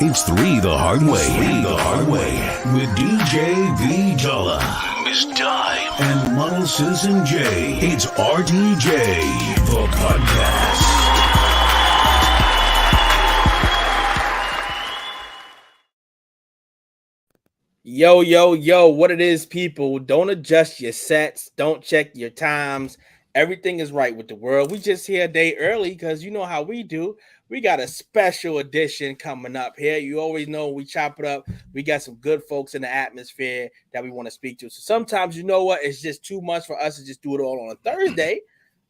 It's Three the Hard Way. With DJ V Dollar, Miss Dime, and Model Citizen J. It's RTJ, the podcast. Yo, what it is, people. Don't adjust your sets. Don't check your times. Everything is right with the world. We just here a day early because you know how we do. We got a special edition coming up here. You always know we chop it up. We got some good folks in the atmosphere that we want to speak to. So sometimes, you know what? It's just too much for us to just do it all on a Thursday.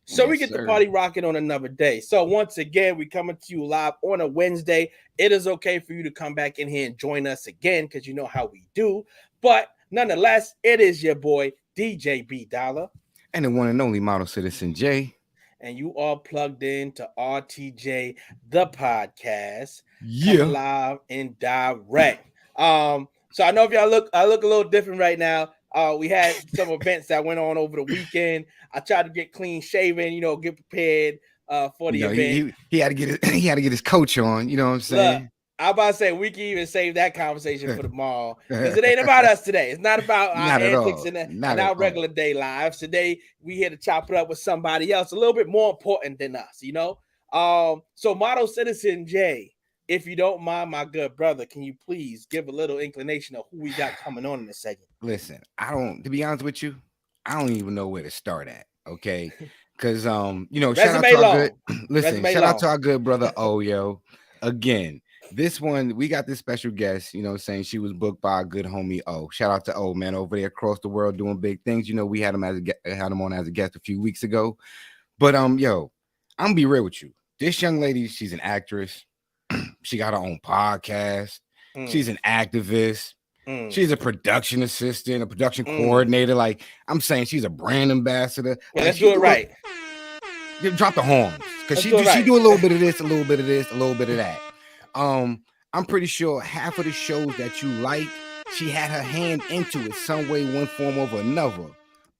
So we get the party rocking on another day. So once again, we coming to you live on a Wednesday. It is okay for you to come back in here and join us again because you know how we do. But nonetheless, it is your boy, DJ B Dollar. And the one and only Model Citizen J. And you all plugged in to RTJ, the podcast. Yeah. Live and direct. So I know if y'all look a little different right now. We had some events that went on over the weekend. I tried to get clean shaven, get prepared for the event. He had to get his coach on, you know what I'm saying? Look, I'm about to say we can even save that conversation for tomorrow because it ain't about us today. It's not about our antics and our regular day lives. Today we here to chop it up with somebody else a little bit more important than us, So Model Citizen J, if you don't mind, my good brother, can you please give a little inclination of who we got coming on in a second? Listen, to be honest with you, I don't even know where to start at, okay? Because shout out to our good brother Oyo. Again, this one, we got this special guest, saying she was booked by a good homie O. Shout out to O, man, over there across the world doing big things. We had him on as a guest a few weeks ago. But I'm gonna be real with you. This young lady, she's an actress. She got her own podcast. She's an activist. She's a production assistant, a production coordinator. Like I'm saying, she's a brand ambassador. Yeah, let's do it right. Drop the horns because she do a little bit of this, a little bit of this, a little bit of that. I'm pretty sure half of the shows that you like, she had her hand into it some way, one form or another.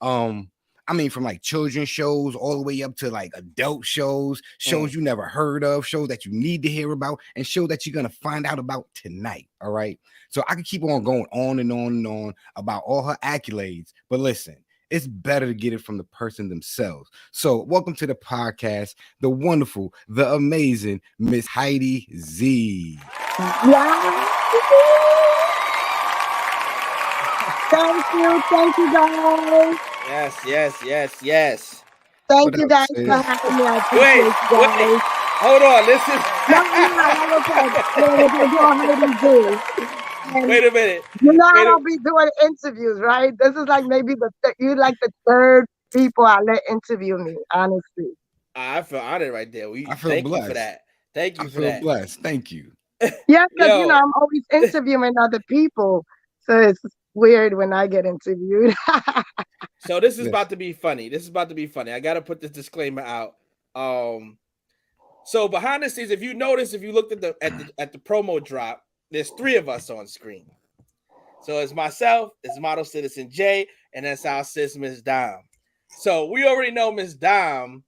From like children's shows all the way up to like adult shows you never heard of, shows that you need to hear about, and shows that you're gonna find out about tonight. All right. So I can keep on going on and on and on about all her accolades, but listen, it's better to get it from the person themselves. So welcome to the podcast, the wonderful, the amazing Miss Heidy Z. Yeah. Thank you guys. Yes. Thank you guys for having me. Wait. Hold on. Listen. Wait a minute. I don't be doing interviews, right? This is like maybe the third people I let interview me, honestly. I feel honored right there. I feel blessed. You for that. Thank you for that. I that. feel blessed. Thank you. Yeah, because I'm always interviewing other people, so it's weird when I get interviewed. So this is about to be funny. I got to put this disclaimer out. So behind the scenes, if you looked at the promo drop, there's three of us on screen. So it's myself, it's Model Citizen J, and that's our sis, Miss Dime. So we already know Miss Dime.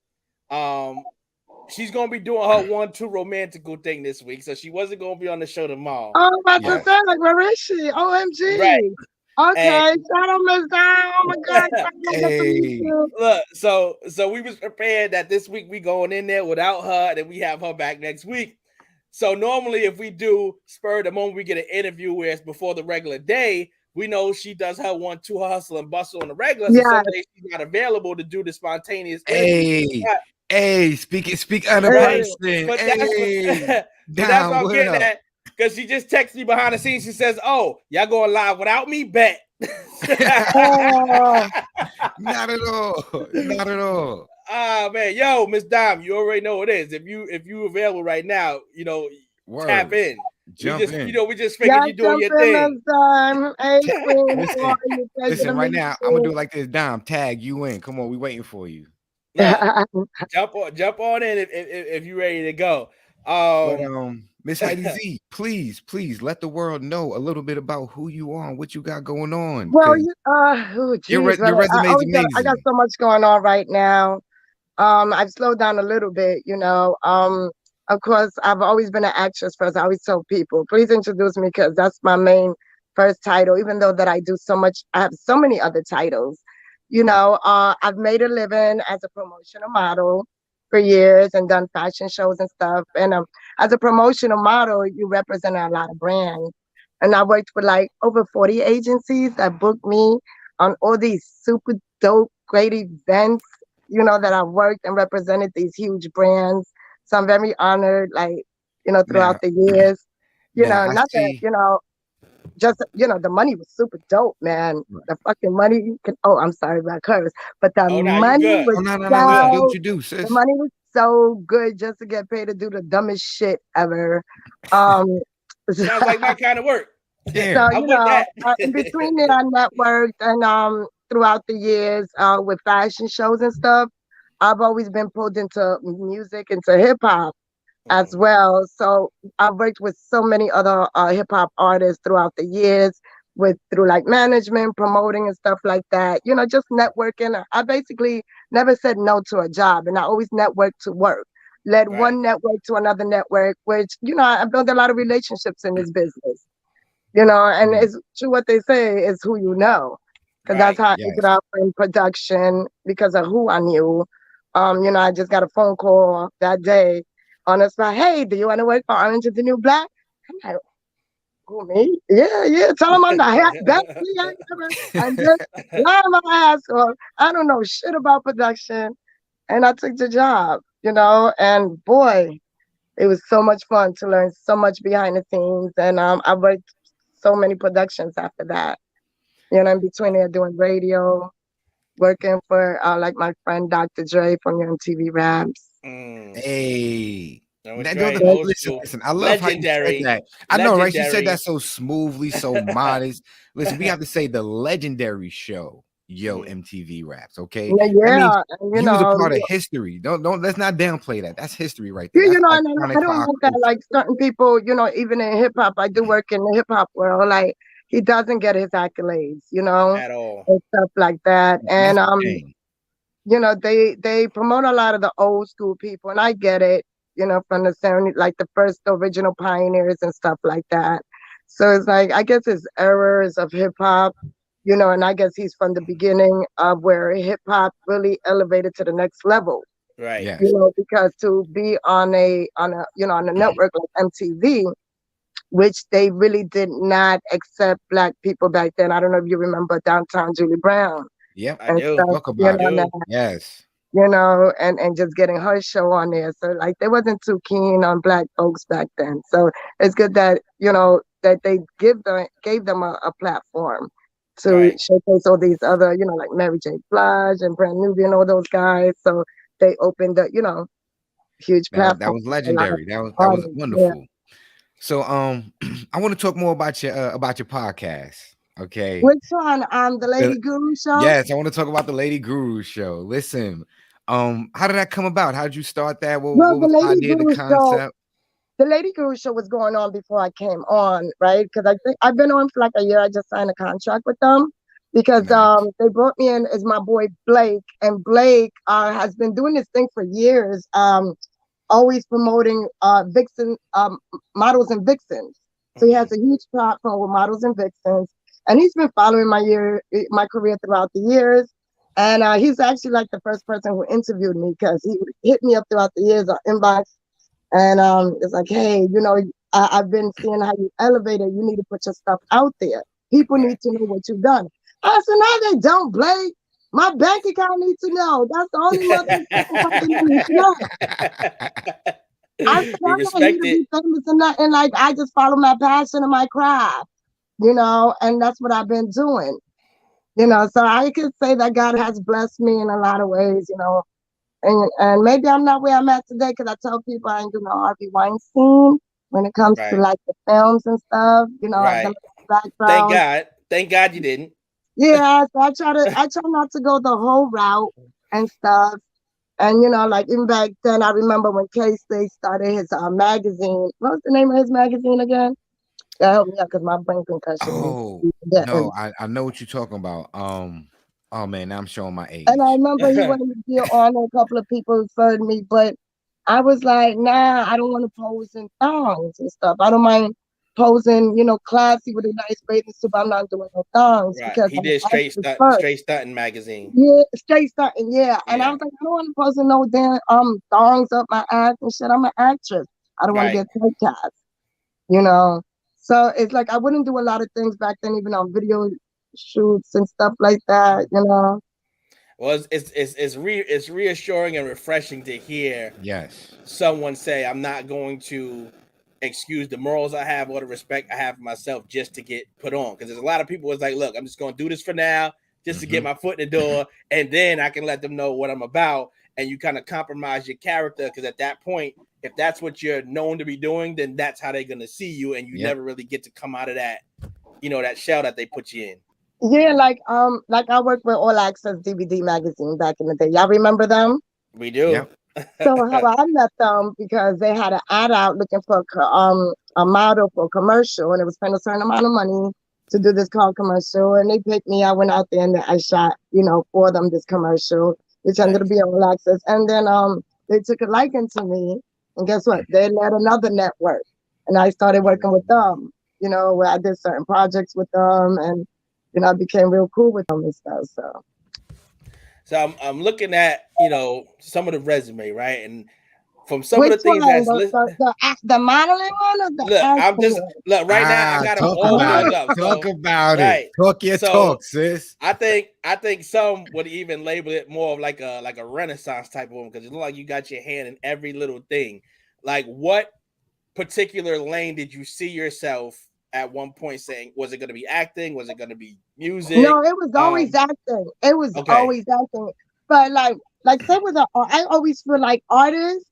She's gonna be doing her 1-2 romantical thing this week, so she wasn't gonna be on the show tomorrow. Oh, my God, like where is she? OMG! Right. Okay, shout out Miss Dime. Oh my God! Hey. Look, so we was prepared that this week we going in there without her, and then we have her back next week. So normally, if we do spur the moment we get an interview where it's before the regular day, we know she does her 1-2 hustle and bustle on the regular. So some days she's not available to do the spontaneous interview. Speak on the person. But that's what I'm getting at. Because she just texted me behind the scenes. She says, "Oh, y'all going live without me? Bet." Not at all. Ah, man, yo, Miss Dime, you already know what it is. If you available right now, tap in. Jump in. We just figured you doing your thing. Listen, right now, I'm gonna do it like this. Dime, tag you in. Come on, we waiting for you. Jump on in if you're ready to go. Miss Heidy Z, please let the world know a little bit about who you are and what you got going on. Well, your resume is amazing. I got so much going on right now. I've slowed down a little bit, of course, I've always been an actress first. I always tell people, please introduce me because that's my main first title, even though that I do so much, I have so many other titles. I've made a living as a promotional model for years and done fashion shows and stuff. And as a promotional model, you represent a lot of brands. And I worked with like over 40 agencies that booked me on all these super dope, great events, that I've worked and represented these huge brands. So I'm very honored, like, throughout Now, the years, I not that, see. just, the money was super dope, man. The fucking money, I'm sorry about curse, but the Oh, no, you money good. Oh, was no, You good. do what so, you do, the sis. money was so good just to get paid to do the dumbest shit ever. Um, Sounds like my kind of work. Yeah. So, I'm with that. in between it, I networked and throughout the years with fashion shows and stuff, I've always been pulled into music, into hip hop as well. So I've worked with so many other hip hop artists throughout the years, through like management, promoting and stuff like that. Just networking. I basically never said no to a job, and I always networked to work. Led Right. one network to another network, which I've built a lot of relationships in this business. And it's true what they say is who you know. Because that's Right. how I ended Yes. up in production because of who I knew. I just got a phone call that day on the spot. Hey, do you want to work for Orange is the New Black? I'm like, who, me? Yeah, yeah. Tell them I'm the best thing ever. And just lie my ass off. I don't know shit about production. And I took the job, and boy, it was so much fun to learn so much behind the scenes. And I worked so many productions after that. In between there doing radio, working for like my friend Dr. Dre from MTV Raps. Hey. No, it's No, right. Old listen, school. I love how you said Legendary. that. I know, right? She said that so smoothly, so modest. Listen, we have to say the legendary show, Yo MTV Raps. Okay, that means Yeah, and, you was a part of history. Don't let's not downplay that. That's history right there. yeah, That's and iconic I for don't our like that. culture. Like certain people, even in hip hop, I do work in the hip hop world. Like he doesn't get his accolades, at all. and stuff like that. And That's the thing. they promote a lot of the old school people, and I get it, from the 70s, like the first original pioneers and stuff like that. So it's like, I guess it's errors of hip hop, and I guess he's from the beginning of where hip hop really elevated to the next level, Right. Yes. because to be on a network like MTV, which they really did not accept black people back then. I don't know if you remember Downtown Julie Brown Yep. I and do. stuff, Talk about it. do. Yes. and just getting her show on there. So like they wasn't too keen on black folks back then. So it's good that that they gave them a platform to Right. showcase all these other, like Mary J. Blige and Brand Nubian, all those guys. So they opened a huge That platform was for a lot of legendary. That was artists. Yeah. wonderful. So I want to talk more about your podcast. Okay. Which one? The Lady Guru show? Yes, I want to talk about the Lady Guru show. Listen, how did that come about? How did you start that? Well, What was the idea, the concept? The Lady Guru show was going on before I came on, right? Because I think I've been on for like a year. I just signed a contract with them because Nice. they brought me in as my boy Blake, and Blake has been doing this thing for years, always promoting vixen models and vixens. So he has a huge platform with models and vixens, and he's been following my career throughout the years. And he's actually like the first person who interviewed me because he hit me up throughout the years on inbox, and it's like, hey, I've been seeing how you elevated. You need to put your stuff out there. People need to know what you've done. I said, no, they don't, Blake. My bank account needs to know. That's the only motherfucking something they need to know. I said, We I'm not here respect to it. be famous and nothing. Like, I just follow my passion and my craft, and that's what I've been doing. So I could say that God has blessed me in a lot of ways, and maybe I'm not where I'm at today because I tell people I ain't do no Harvey Weinstein when it comes to Right. like the films and stuff. I've done Right. background. Thank God you didn't. Yeah, so I try not to go the whole route and stuff. And like even back then, I remember when K-State started his magazine. What was the name of his magazine again? That helped me out because my brain concussion. Oh Yeah. no, I know what you're talking about. Oh man, now I'm showing my And I age. remember he wanted me to be on. A couple of people referred me, but I was like, nah, I don't want to pose in thongs and stuff. I don't mind posing, classy with a nice bathing suit, but I'm not doing no thongs Right. because He I'm did an actress first. straight stunting magazine. Yeah, straight starting, yeah. And I Yeah. was like, I don't want to pose in no damn thongs up my ass and shit. I'm an actress. I don't want to Right. get typecast, you know. So it's like I wouldn't do a lot of things back then, even on video shoots and stuff like that, you know. Well, it's reassuring and refreshing to hear Yes. someone say, "I'm not going to excuse the morals I have or the respect I have for myself just to get put on." Because there's a lot of people who's like, "Look, I'm just going to do this for now, just to get my foot in the door, and then I can let them know what I'm about." And you kind of compromise your character because at that point, if that's what you're known to be doing, then that's how they're going to see you, and you never really get to come out of that, that shell that they put you in. Yeah, like I worked with All Access DVD magazine back in the day. Y'all remember them? We do. Yep. So how I met them because they had an ad out looking for a model for a commercial, and it was paying a certain amount of money to do this called commercial. And they picked me. I went out there and I shot, for them this commercial, which ended up being All Access. And then they took a liking to me, and guess what? They led another network, and I started working with them. Where I did certain projects with them, and I became real cool with them and stuff. So I'm looking at some of the resume, right, and from some of Which the things one? that's The modeling one or the look, I'm acting just one? look right now. I got them Talk all about pulled it. up. Talk So, about right. it. Talk your talk, sis. I think some would even label it more of like a Renaissance type of one because it looks like you got your hand in every little thing. Like, what particular lane did you see yourself at one point saying? Was it going to be acting? Was it going to be music? No, it was always acting. It was always acting. But say with I always feel like artists,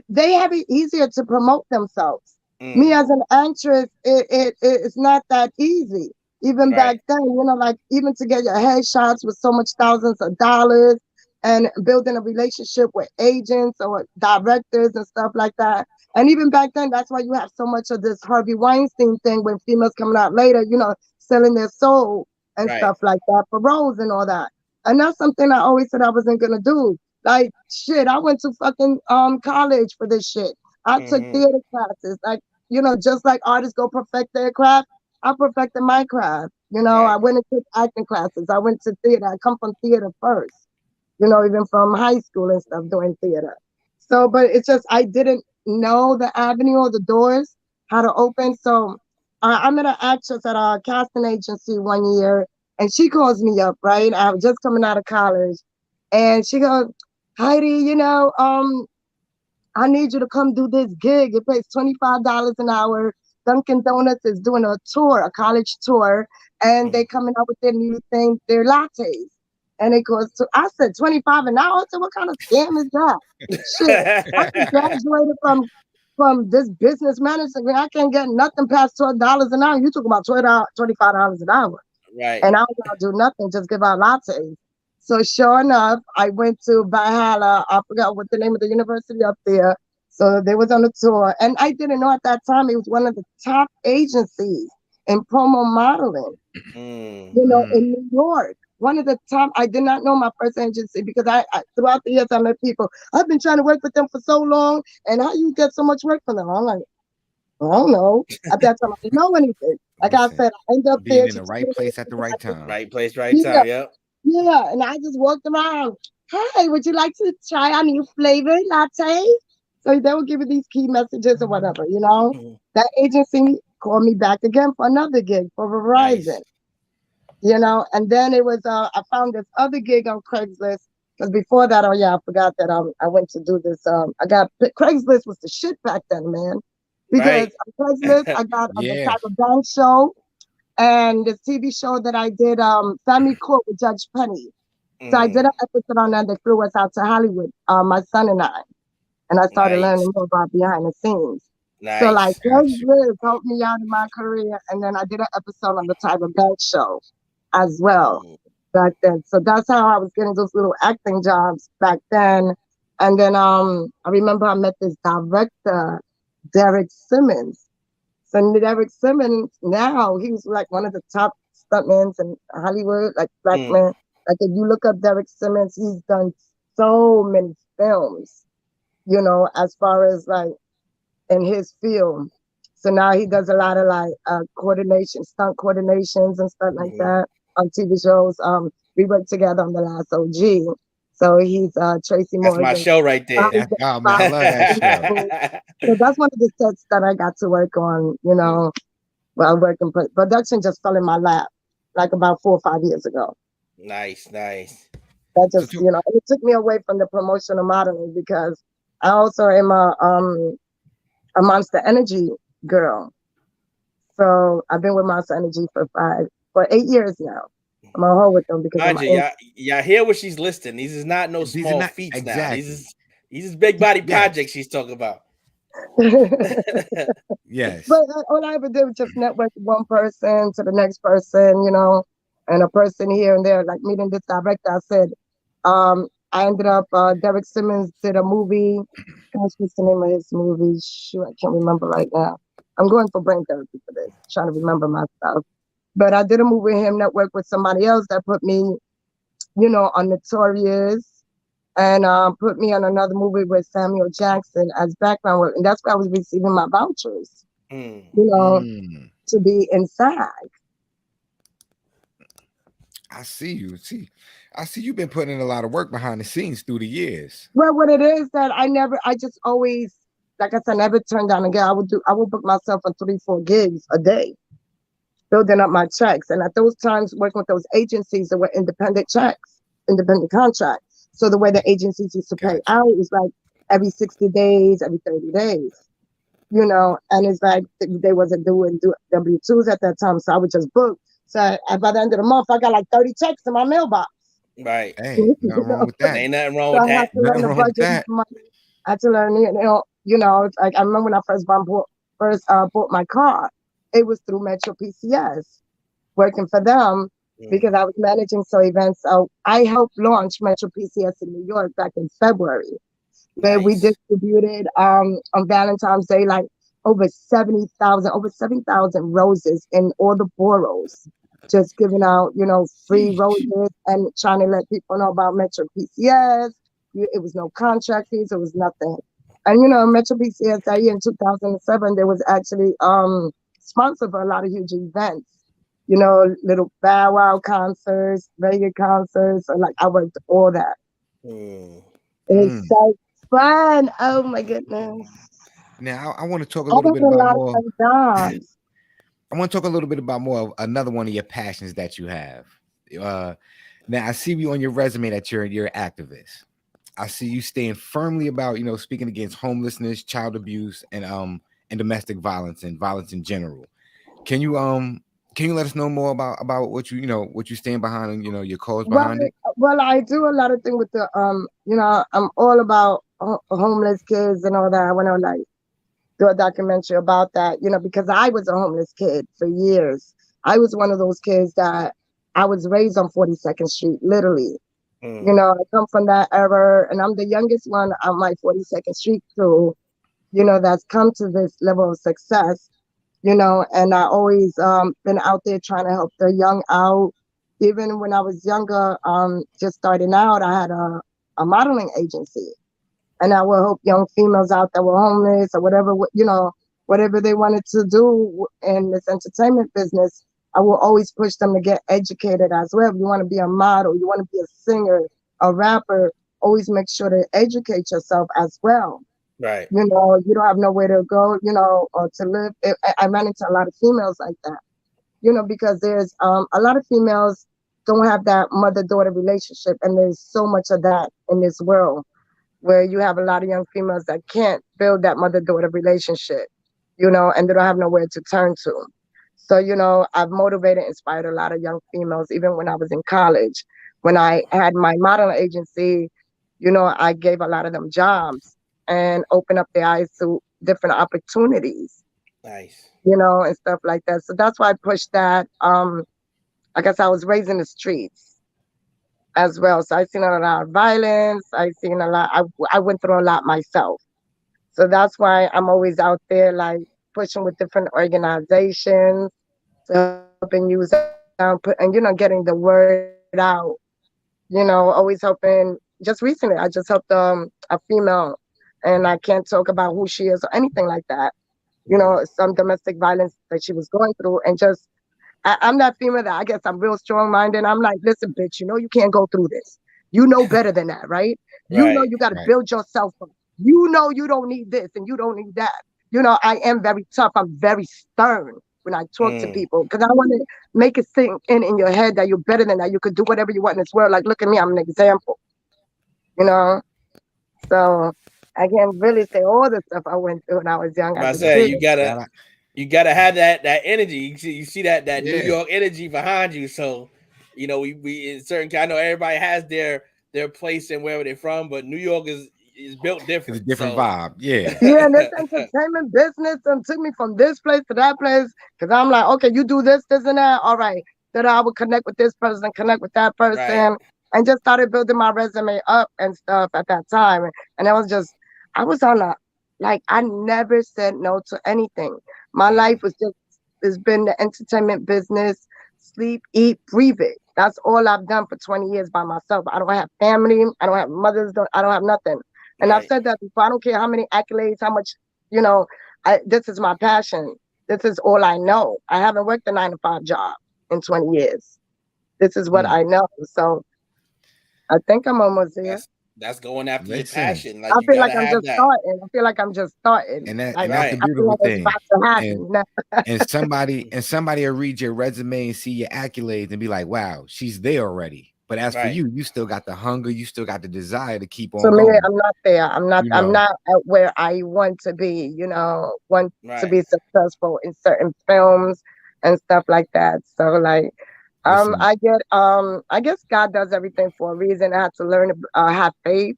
they have it easier to promote themselves. Me as an actress, it's not that easy. Even back then, like even to get your headshots with so much thousands of dollars and building a relationship with agents or directors and stuff like that. And even back then, that's why you have so much of this Harvey Weinstein thing when females coming out later, selling their soul and stuff like that for roles and all that. And that's something I always said I wasn't gonna do. Like shit, I went to fucking college for this shit. I took theater classes. Like, just like artists go perfect their craft, I perfected my craft. I went and took acting classes. I went to theater. I come from theater first, even from high school and stuff doing theater. So, but it's just I didn't know the avenue or the doors, how to open. So I met an actress at a casting agency one year, and she calls me up, right? I was just coming out of college, and she goes, Heidi, I need you to come do this gig. It pays $25 an hour. Dunkin' Donuts is doing a tour, a college tour, and they coming out with their new thing, their lattes. And it goes to, I said, 25 an hour? I said, what kind of scam is that? Shit, I just graduated from this business management. I can't get nothing past $12 an hour. You talk about $25 an hour. Right. And I was going to do nothing, just give out lattes. So sure enough, I went to Valhalla. I forgot what the name of the university up there. So they was on a tour. And I didn't know at that time it was one of the top agencies in promo modeling, in New York. One of the top. I did not know my first agency because I throughout the years I met people. I've been trying to work with them for so long. And how you get so much work from them? I'm like, I don't know. At that time, I didn't know anything. Like I said, I ended up being there in the right place at the right time. Right place, right time. Yep. Yeah, and I just walked around. Hi, would you like to try our new flavor latte? So they would give you these key messages or whatever, That agency called me back again for another gig for Verizon, And then it was, I found this other gig on Craigslist. Because before that, I forgot that I went to do this. Craigslist was the shit back then, man. Because on Craigslist, I got the type of bank show. And this TV show that I did, Family Court with Judge Penny. So I did an episode on that. They flew us out to Hollywood, my son and I. And I started learning more about behind the scenes. Nice. So like Craigslist helped me out in my career. And then I did an episode on the Tyler Banks show as well back then. So that's how I was getting those little acting jobs back then. And then I remember I met this director, Derek Simmons. So Derek Simmons, now he's like one of the top stuntmen in Hollywood, like black man. Like if you look up Derek Simmons, he's done so many films. as far as like in his field. So now he does a lot of like coordination, stunt coordinations and stuff like that on TV shows. We worked together on The Last OG. So he's Tracy That's my Morgan. show right there. Oh man, I love that show. So that's one of the sets that I got to work on, while working. Production just fell in my lap like about 4 or 5 years ago. Nice. That just, it took me away from the promotional modeling because I also am a Monster Energy girl. So I've been with Monster Energy for 8 years now. I'm on hold with them because Mind you, y'all hear what she's listing. These is not no small feats exactly. now. These is big body projects she's talking about. Yes. But all I ever did was just network one person to the next person, and a person here and there, like meeting this director. I said, I ended up, Derek Simmons did a movie. Gosh, what's the name of his movie? Shoot, I can't remember right now. I'm going for brain therapy for this, trying to remember my stuff. But I did a movie with him, network with somebody else that put me, on Notorious, and put me on another movie with Samuel Jackson as background work. And that's where I was receiving my vouchers, to be inside. I see you. I see you've been putting in a lot of work behind the scenes through the years. Well, what it is that I just always, like I said, never turned down a gig. I would book myself for 3-4 gigs a day, building up my checks. And at those times, working with those agencies that were independent checks, independent contracts. So the way the agencies used to pay out was like every 60 days, every 30 days, and it's like they wasn't doing W-2s at that time. So I would just book. So by the end of the month, I got like 30 checks in my mailbox. Right. Hey, nothing wrong with that. Ain't nothing wrong with that. I had to learn the budget. I had to learn, like I remember when I first bought my car, it was through Metro PCS, working for them because I was managing events. So I helped launch Metro PCS in New York back in February, where we distributed on Valentine's Day like over 7,000 roses in all the boroughs, just giving out, free roses and trying to let people know about Metro PCS. It was no contract fees, it was nothing. And Metro PCS that year in 2007, there was actually sponsored for a lot of huge events. Little Bow Wow concerts, reggae concerts. So like I worked all that. It's so fun. Oh my goodness. Now I want to talk a little bit about more. I want to talk a little bit about more of another one of your passions that you have. Now I see you on your resume that you're an activist. I see you staying firmly about, speaking against homelessness, child abuse, and domestic violence and violence in general. Can you let us know more about what you stand behind and your cause behind it? Well, I do a lot of things with the I'm all about homeless kids and all that. I want to do a documentary about that, because I was a homeless kid for years. I was one of those kids that I was raised on 42nd Street, literally. I come from that era, and I'm the youngest one on my 42nd Street crew, that's come to this level of success, and I always been out there trying to help the young out. Even when I was younger, just starting out, I had a modeling agency, and I would help young females out that were homeless or whatever, whatever they wanted to do in this entertainment business. I will always push them to get educated as well. If you want to be a model, you want to be a singer, a rapper, always make sure to educate yourself as well. Right. You don't have nowhere to go, or to live. I ran into a lot of females like that, because there's a lot of females don't have that mother-daughter relationship. And there's so much of that in this world where you have a lot of young females that can't build that mother-daughter relationship, and they don't have nowhere to turn to. So, I've motivated, inspired a lot of young females, even when I was in college. When I had my modeling agency, I gave a lot of them jobs and opened up their eyes to different opportunities. Nice. And stuff like that. So that's why I pushed that. I guess I was raised in the streets as well. So I've seen a lot of violence. I've seen a lot. I went through a lot myself. So that's why I'm always out there, pushing with different organizations to helping use and getting the word out. Always helping. Just recently, I just helped a female and I can't talk about who she is or anything like that. You know, some domestic violence that she was going through, and just I'm that female that I guess I'm real strong minded. I'm like, listen, bitch, you know you can't go through this. You know better than that, right? You know you got to build yourself up. You know you don't need this and you don't need that. You know, I am very tough. I'm very stern when I talk to people because I want to make it sink in your head that you're better than that. You could do whatever you want in this world. Like, look at me, I'm an example. You know, so I can't really say all the stuff I went through when I was young. I say you gotta have that energy. You see that New York energy behind you. So, you know, we in certain. I know everybody has their place and wherever they're from, but New York is built different. It's a different vibe. Yeah. Yeah, and this entertainment business took me from this place to that place because I'm like, okay, you do this, and that. All right. Then I would connect with this person, connect with that person, and just started building my resume up and stuff at that time. And I was on I never said no to anything. My life has been the entertainment business, sleep, eat, breathe it. That's all I've done for 20 years by myself. I don't have family. I don't have mothers. I don't have nothing. And I've said that before. I don't care how many accolades, how much, you know, this is my passion. This is all I know. I haven't worked a 9-to-5 job in 20 years. This is what I know. So I think I'm almost there. That's going after your passion. Like, I feel like I'm just starting. I feel like I'm just starting. And that's the beautiful thing. And somebody will read your resume and see your accolades and be like, wow, she's there already. But as for you, you still got the hunger, you still got the desire to keep on going. Me, I'm not there. I'm not at where I want to be, you know, to be successful in certain films and stuff like that. So like I guess God does everything for a reason. I had to learn to have faith.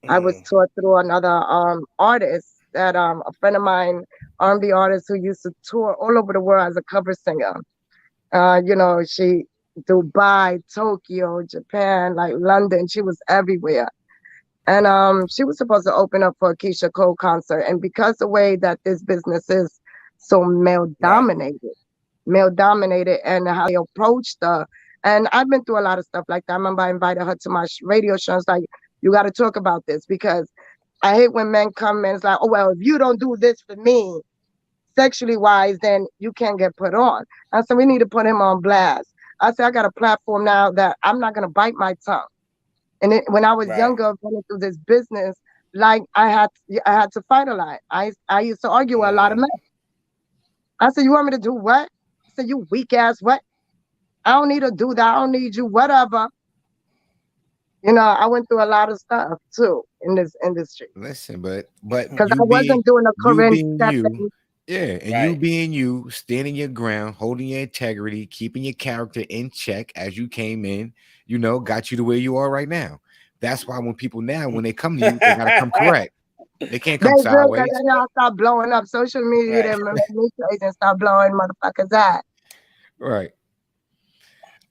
I was taught through another artist that a friend of mine, R&B artist who used to tour all over the world as a cover singer. You know, she Dubai, Tokyo, Japan, like London. She was everywhere. And she was supposed to open up for a Keisha Cole concert. And because the way that this business is so male dominated and how they approached her. And I've been through a lot of stuff like that. I remember I invited her to my radio show. It's like, you got to talk about this because I hate when men come and it's like, oh, well, if you don't do this for me, sexually wise, then you can't get put on. I said, we need to put him on blast. I said, I got a platform now that I'm not going to bite my tongue. And when I was younger, going through this business, like I had to fight a lot. I used to argue with a lot of men. I said, you want me to do what? I said, you weak ass what? I don't need to do that. I don't need you, whatever. You know, I went through a lot of stuff too in this industry. Listen, but because I wasn't doing a current you being you, standing your ground, holding your integrity, keeping your character in check as you came in, you know, got you to where you are right now. That's why when people now, when they come to you, they gotta come correct. They can't come sideways. Then y'all start blowing up social media and start blowing motherfuckers out. Right.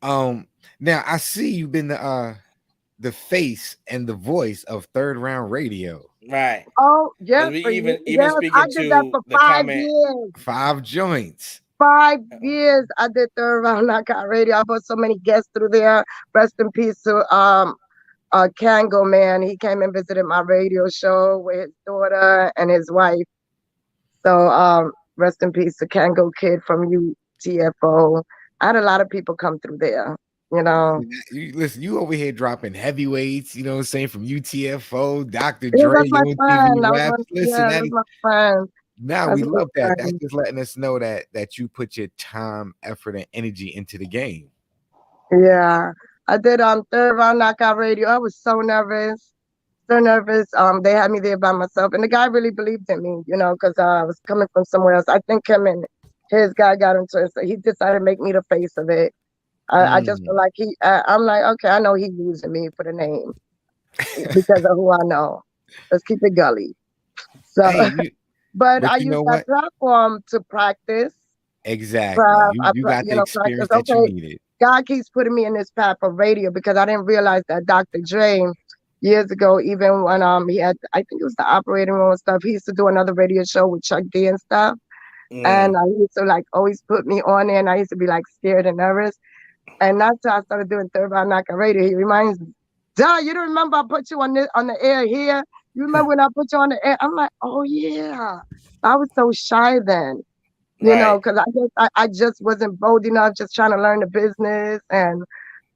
Now I see you've been the face and the voice of Third Round Radio. Right. Oh, yes. Even speaking I did that for 5 years. 5 joints. 5 years I did Third Round Knockout Radio. I put so many guests through there. Rest in peace to Kango, man. He came and visited my radio show with his daughter and his wife. So rest in peace to Kango Kid from UTFO. I had a lot of people come through there. You know, listen, you over here dropping heavyweights, you know what I'm saying, from UTFO, Dr. Yeah, Dre, that's my friend. My friend. Now we love that. That's just letting us know that you put your time, effort, and energy into the game. Yeah. I did Third Round Knockout Radio. I was so nervous. They had me there by myself. And the guy really believed in me, you know, because I was coming from somewhere else. I think him and his guy got into it. So he decided to make me the face of it. I just feel like I'm like, okay, I know he's using me for the name because of who I know. Let's keep it gully. So, but I use that platform to practice. Exactly. You got the experience that you needed. God keeps putting me in this path of radio because I didn't realize that Dr. Dre years ago, even when he had, I think it was the operating room and stuff, he used to do another radio show with Chuck D and stuff. And I used to like always put me on there and I used to be like scared and nervous. And that's how I started doing Third Round Knockout Radio. He reminds me, duh, you don't remember I put you on the air here? You remember when I put you on the air? I'm like, oh yeah. I was so shy then, Right. because I just wasn't bold enough, just trying to learn the business, and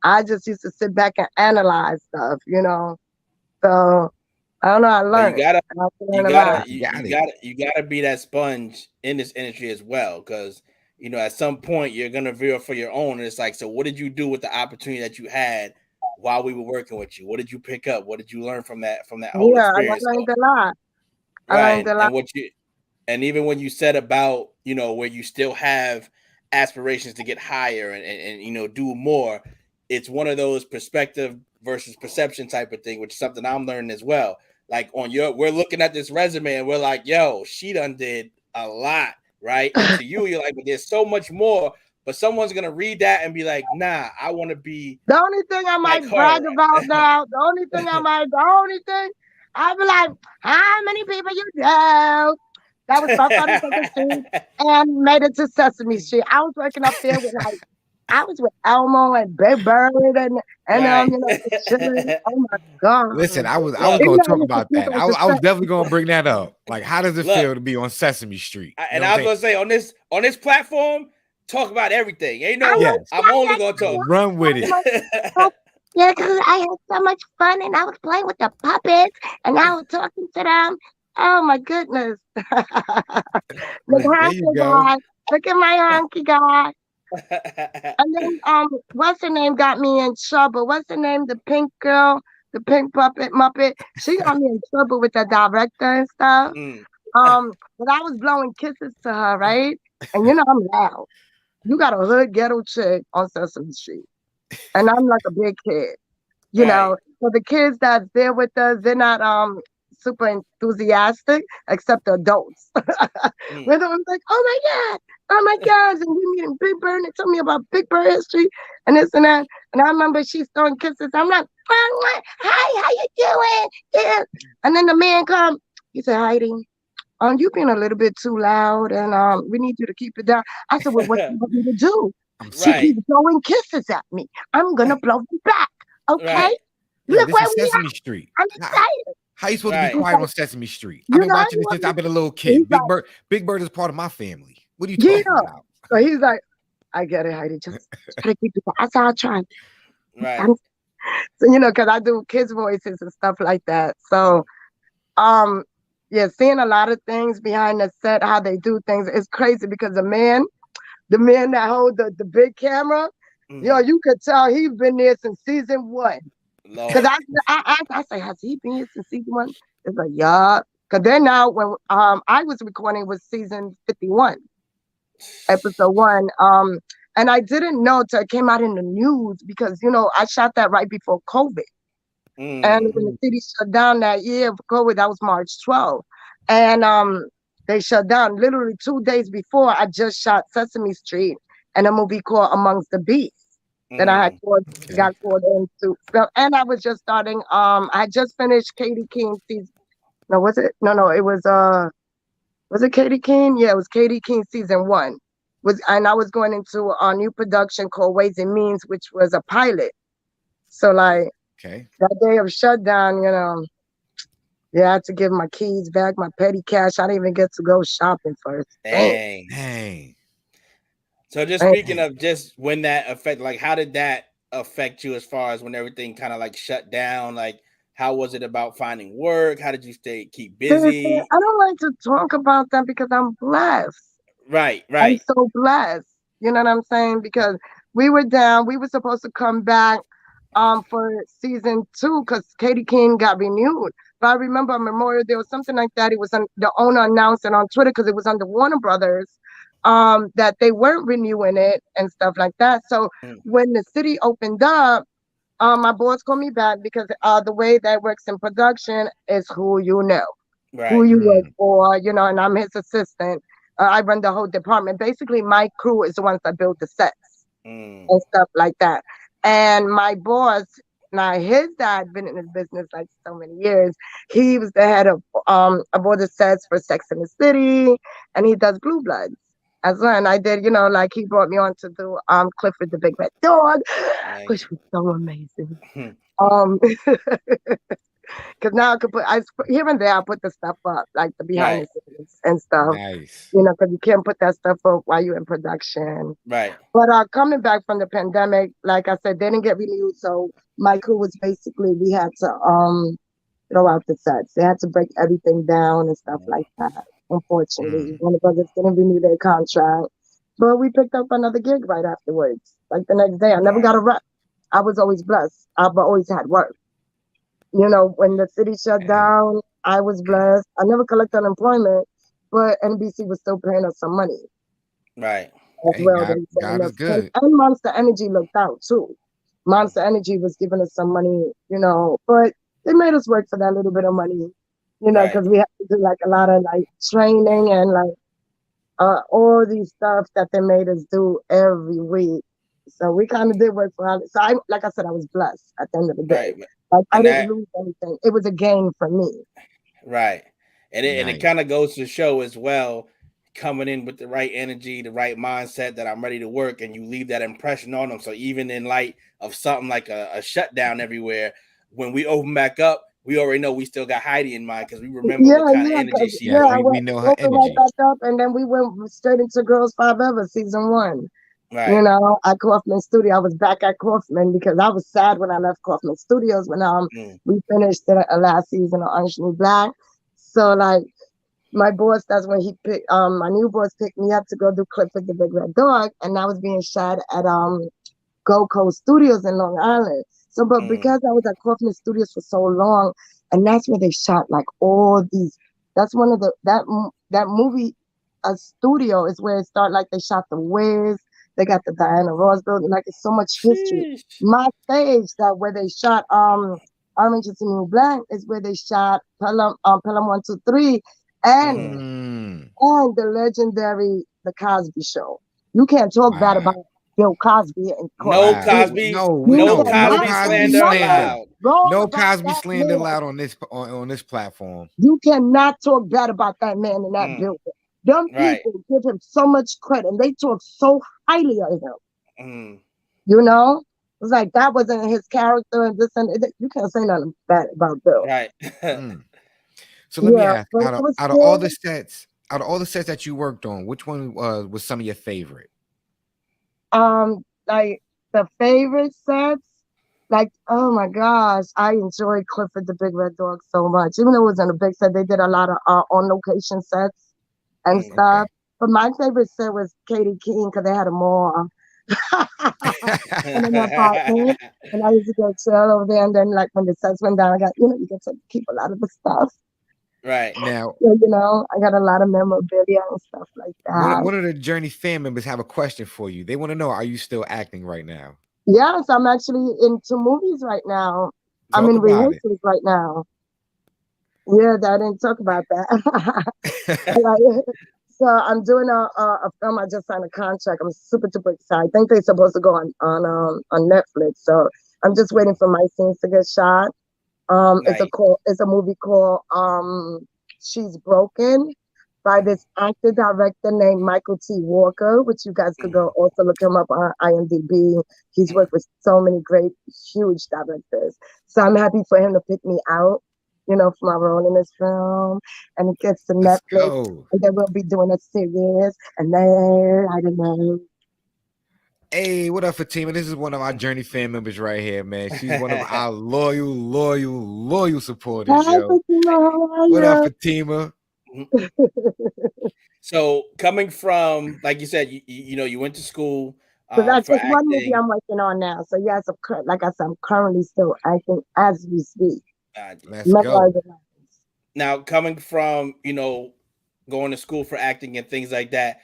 I just used to sit back and analyze stuff. So I don't know. I But you learned. gotta I you learned a gotta lot. You you, got you it. gotta you gotta be that sponge in this industry as well, because at some point you're gonna veer for your own, and it's like, so what did you do with the opportunity that you had while we were working with you? What did you pick up? What did you learn from that whole Yeah, I experience? learned a lot. I learned Right. a lot. And even when you said about, where you still have aspirations to get higher and do more, it's one of those perspective versus perception type of thing, which is something I'm learning as well. Like we're looking at this resume and we're like, yo, she done did a lot, right? And to you, you're like, but there's so much more. But someone's gonna read that and be like, nah, I want to be The only thing I like might her. brag about now, the only thing, I'd be like, how many people you know that was bumped on the Sesame Street and made it to Sesame Street? I was working up there I was with Elmo and Big Bird and Right. just chilling. Oh my God. Listen, I was Look, Even gonna though I talk used to about sleep that. on I was the definitely gonna bring that up. Like, how does it look, feel to be on Sesame Street? You and know what I I'm was saying? gonna say on this platform, talk about everything. Ain't I no, was Yes. I'm only gonna talk. Run with it. yeah, because I had so much fun and I was playing with the puppets and I was talking to them. Oh my goodness. Look, There you honky go. guy. Look at my honky guy. And then what's her name got me in trouble? What's her name? The pink girl, the pink puppet Muppet. She got me in trouble with the director and stuff. Mm. But I was blowing kisses to her, right? And I'm loud. You got a hood ghetto chick on Sesame Street. And I'm like a big kid. Right. So the kids that's there with us, they're not super enthusiastic, except the adults. Mm. We're the ones like, oh my God, and we meeting Big Bird and tell me about Big Bird history and this and that. And I remember she's throwing kisses. I'm like, hi, how you doing? Yeah. And then the man come, he said, Heidi, you being a little bit too loud, and we need you to keep it down. I said, well, what do you want me to do? I'm She Right. saying. keeps throwing kisses at me. I'm gonna blow them back. Okay? Right. Yo, Look this where is we Sesame at. Street. I'm excited. How you supposed to be Right. He's quiet like, on Sesame Street? I've been how watching you this want since me? I've been a little He's kid. like, Big Bird is part of my family. What are you yeah. talking about? So he's like, I get it, Heidi. Just try to keep it. I said, I'll try. Right. So because I do kids' voices and stuff like that. So yeah, seeing a lot of things behind the set, how they do things, is crazy because the man that hold the big camera, Mm. you could tell he's been there since season 1. Because Lord. I say, has he been here since season 1? It's like, yeah. Because then now, when I was recording was season 51, episode 1. And I didn't know till it came out in the news because, I shot that right before COVID. And Mm. when the city shut down that year for COVID, that was March 12th. And they shut down literally 2 days before. I just shot Sesame Street and a movie called Amongst the Beasts that I had Mm. Okay. got called into. And I was just starting. I just finished Katie King season. No, was it? No, it was it Katie King? Yeah, it was Katie King season 1. And I was going into a new production called Ways and Means, which was a pilot. So like Okay. that day of shutdown, yeah, I had to give my keys back, my petty cash. I didn't even get to go shopping first. Damn. Dang. Dang. So just Damn. speaking of just when that affect, like, how did that affect you as far as when everything kind of like shut down? Like, how was it about finding work? How did you keep Seriously, busy? I don't like to talk about that because I'm blessed. Right. I'm Right. so blessed. You know what I'm saying? Because we were down. We were supposed to come back for season 2 because Katie King got renewed. But I remember on Memorial Day or something like that. It was the owner announced it on Twitter because it was under Warner Brothers that they weren't renewing it and stuff like that. So Mm. when the city opened up, my boss called me back because the way that works in production is who you know, who Right. you work for, and I'm his assistant. I run the whole department. Basically, my crew is the ones that build the sets Mm. and stuff like that. And my boss, now his dad been in this business like so many years. He was the head of all the sets for Sex and the City, and he does Blue Bloods as well. And I did, like he brought me on to do Clifford the Big Red Dog, Nice. which was so amazing. Hmm. Um Because now I could here and there I put the stuff up, like the behind the scenes and stuff. Nice. You know, because you can't put that stuff up while you're in production. Right. But coming back from the pandemic, like I said, they didn't get renewed. So my crew was basically, we had to throw out the sets. They had to break everything down and stuff like that. Unfortunately, one of the brothers didn't renew their contract. But we picked up another gig right afterwards. Like the next day, I never got a rep. I was always blessed. I've always had work. You know, when the city shut down, I was blessed. I never collected unemployment, but NBC was still paying us some money. Right. As well. God is good. And Monster Energy looked out too. Monster Energy was giving us some money, you know, but they made us work for that little bit of money, you know, because we had to do like a lot of like training and like all these stuff that they made us do every week. So we kind of did work for all. So like I said, I was blessed at the end of the day. Right. Like I didn't lose anything. It was a gain for me. Right. And it kind of goes to show as well, coming in with the right energy, the right mindset that I'm ready to work, and you leave that impression on them. So even in light of something like a shutdown everywhere, when we open back up, we already know we still got Heidy in mind because we remember what kind of energy she has. We know her energy. Back up, and then we went straight into Girls 5 Ever season 1. Right. You know, at Kaufman Studio. I was back at Kaufman because I was sad when I left Kaufman Studios when we finished the last season of Orange New Black. So like my boss, that's when he picked my new boss picked me up to go do Clifford the Big Red Dog, and I was being shot at Gold Coast Studios in Long Island. So but because I was at Kaufman Studios for so long, and that's where they shot like all these, that's one of the that movie studio is where it started. Like they shot The Wiz. They got the Diana Ross building. Like it's so much history. My stage that where they shot Orange is the New Black is where they shot Pelham 123 and the legendary The Cosby Show. You can't talk bad about Bill Cosby and no Cosby slander allowed. No Cosby slander allowed on this platform. You cannot talk bad about that man in that building. Them people give him so much credit, and they talk so highly of him. You know, it's like that wasn't his character, and this and you can't say nothing bad about Bill. Right. So let me ask: out of all the sets that you worked on, which one was some of your favorite? Like the favorite sets. Like, oh my gosh, I enjoyed Clifford the Big Red Dog so much. Even though it was on a big set, they did a lot of on location sets and stuff. But my favorite set was Katie King because they had a mall in an apartment. And I used to go chill over there. And then like when the sets went down, I got, you get to keep a lot of the stuff. Right. Now, so, I got a lot of memorabilia and stuff like that. One of the Journey fan members have a question for you. They want to know, are you still acting right now? Yes, I'm actually into movies right now. I'm in rehearsals right now. Yeah, I didn't talk about that. So I'm doing a film. I just signed a contract. I'm super excited. I think they're supposed to go on Netflix. So I'm just waiting for my scenes to get shot. Nice. It's a movie called She's Broken by this actor director named Michael T. Walker, which you guys could go also look him up on IMDb. He's worked with so many great, huge directors. So I'm happy for him to pick me out, for my role in this film. And it gets to Netflix. And then we'll be doing a series. And then, I don't know. Hey, what up, Fatima? This is one of our Journey fan members right here, man. She's one of our loyal supporters. Hi, yo. Fatima, how are what you? up, Fatima? So coming from, like you said, you went to school. So that's just one movie I'm working on now. So yes, like I said, I'm currently still acting as we speak. Let's go. Now, coming from, going to school for acting and things like that,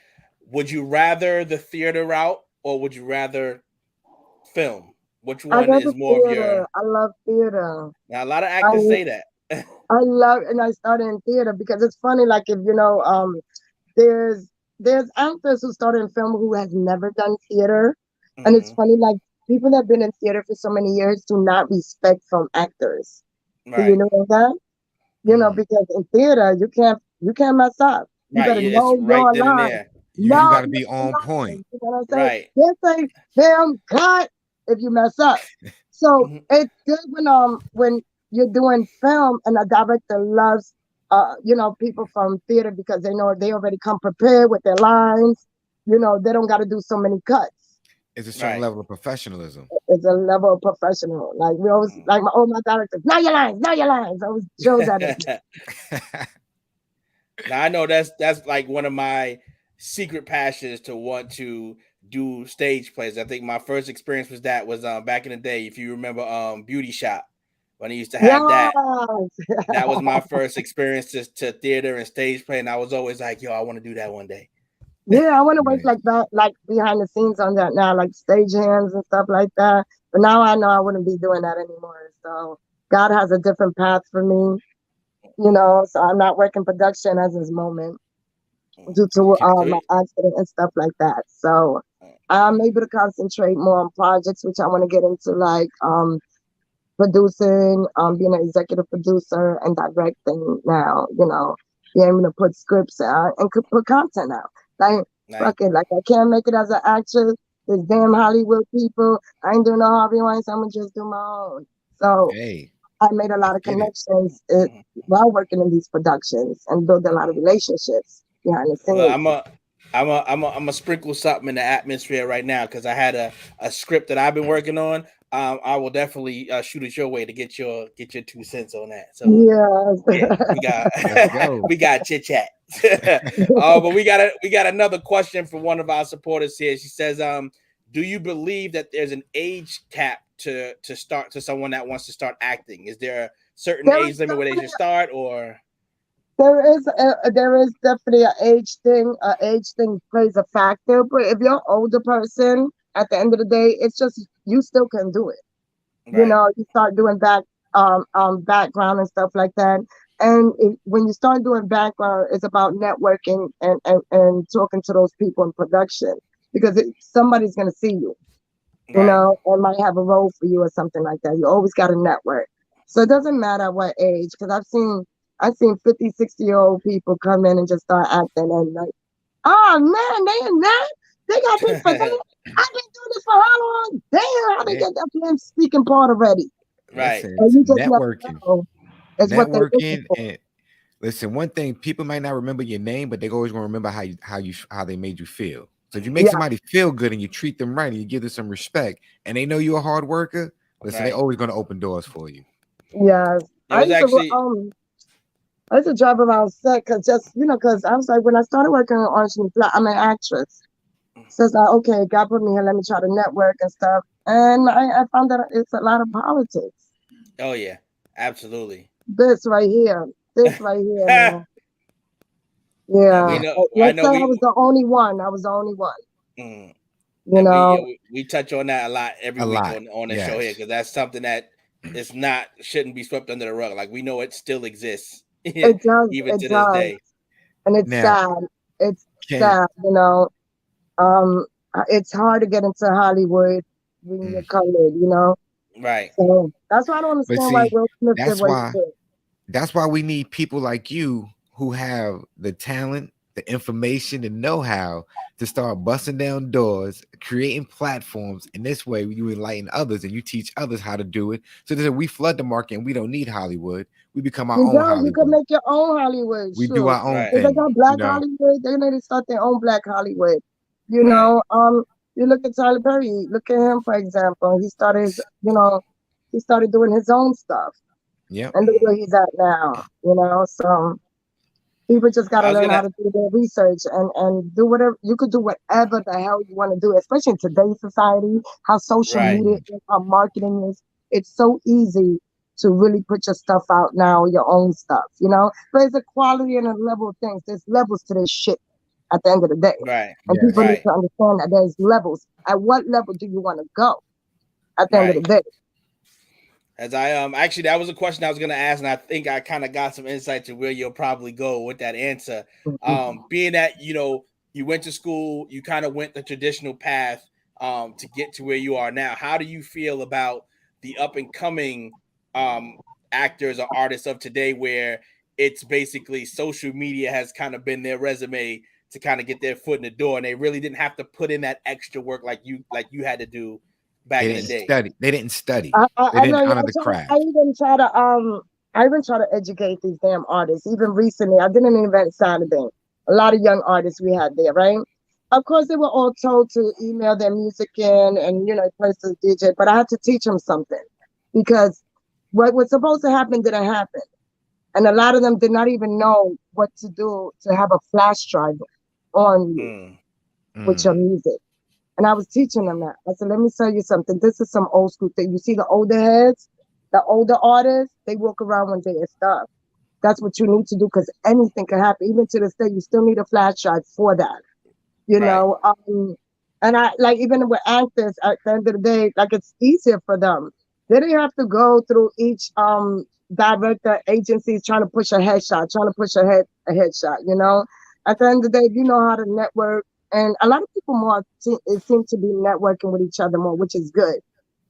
would you rather the theater route or would you rather film? Which one is more of your? I love theater. Now, a lot of actors say that. I started in theater because it's funny, like if there's actors who started in film who has never done theater. And it's funny, like people that have been in theater for so many years do not respect film actors. Right. Do you know that? Because in theater you can't mess up. You gotta know your line. You gotta be on point. You know what I'm saying? Just say film cut if you mess up. So it's good when you're doing film and a director loves people from theater because they know they already come prepared with their lines. They don't got to do so many cuts. It's a certain level of professionalism. It's a level of professional. Like we always, like my directors, know your lines. I always show that. Now I know that's like one of my secret passions to want to do stage plays. I think my first experience was back in the day. If you remember, Beauty Shop, when I used to have that. That was my first experience to theater and stage play, and I was always like, "Yo, I want to do that one day." Yeah, I want to work like that, like behind the scenes on that now, like stage hands and stuff like that. But now I know I wouldn't be doing that anymore. So God has a different path for me, so I'm not working production as this moment due to my accident and stuff like that. So I'm able to concentrate more on projects, which I want to get into, like producing, being an executive producer and directing now, being able to put scripts out and could put content out. Like, fuck it, like I can't make it as an actress. There's damn Hollywood people. I ain't doing no Harvey Weinstein. I'm gonna just do my own. So I made a lot of connections while working in these productions and build a lot of relationships behind the scenes. Well, I'm a sprinkle something in the atmosphere right now because I had a script that I've been working on. I will definitely shoot it your way to get your 2 cents on that. So we got chit chat. But we got another question from one of our supporters here. She says, do you believe that there's an age cap to someone that wants to start acting? Is there a certain age limit where they should start, or? There is definitely an age thing. Age thing plays a factor, but if you're an older person, at the end of the day, it's just you still can do it. Right. You start doing background and stuff like that. And when you start doing background, it's about networking and talking to those people in production because somebody's going to see you, right. And might have a role for you or something like that. You always got a network. So it doesn't matter what age, because I've seen 50, 60-year-old people come in and just start acting and like, oh man, they in that? They got this for that? I've been doing this for how long? Damn, how they get that damn speaking part already? Right. Listen, networking. It's networking and listen, one thing, people might not remember your name, but they always want to remember how they made you feel. So if you make somebody feel good and you treat them right and you give them some respect and they know you're a hard worker, listen, they're always going to open doors for you. Yes. I used to drive around set because I was like, when I started working on Orange and Black, I'm an actress. So it's like, okay, God put me here, let me try to network and stuff. And I found that it's a lot of politics. Oh, yeah, absolutely. This right here, man. Yeah. I was the only one. We touch on that a lot every week on the show here because that's something that shouldn't be swept under the rug. Like, we know it still exists. It does, even to this day. And it's sad. It's sad, it's hard to get into Hollywood when you're colored, Right. So that's why I don't understand why Will Smith did what he did. That's why we need people like you who have the talent, the information, the know-how to start busting down doors, creating platforms. And this way you enlighten others and you teach others how to do it. So that we flood the market and we don't need Hollywood. We become our own Hollywood. You can make your own Hollywood. We do our own thing. If they got Black Hollywood, they need to start their own Black Hollywood. You look at Tyler Perry. Look at him, for example. He started doing his own stuff. Yeah. And look where he's at now. So people just gotta learn how to do their research and do whatever. You could do whatever the hell you want to do, especially in today's society, how social media is, how marketing is. It's so easy to really put your stuff out now, your own stuff, But it's a quality and a level of things. There's levels to this shit at the end of the day. Right. And people need to understand that there's levels. At what level do you want to go at the end of the day? As I actually, that was a question I was going to ask, and I think I kind of got some insight to where you'll probably go with that answer. Being that you went to school, you kind of went the traditional path to get to where you are now. How do you feel about the up and coming actors or artists of today, where it's basically social media has kind of been their resume to kind of get their foot in the door, and they really didn't have to put in that extra work like you had to do back in the day. They didn't study. They I didn't know. honor the craft. I even try to educate these damn artists. Even recently, I did an event Saturday. A lot of young artists we had there, right? Of course, they were all told to email their music in and place the DJ. But I had to teach them something because what was supposed to happen didn't happen, and a lot of them did not even know what to do to have a flash drive on you with your music. And I was teaching them that. I said, let me tell you something. This is some old school thing. You see the older heads, the older artists, they walk around when they're stuck. That's what you need to do because anything can happen. Even to this day, you still need a flash drive for that. You know? And I like even with actors at the end of the day, like it's easier for them. They didn't have to go through each director agencies trying to push a headshot, trying to push a headshot, At the end of the day, if you know how to network, and a lot of people seem to be networking with each other more, which is good,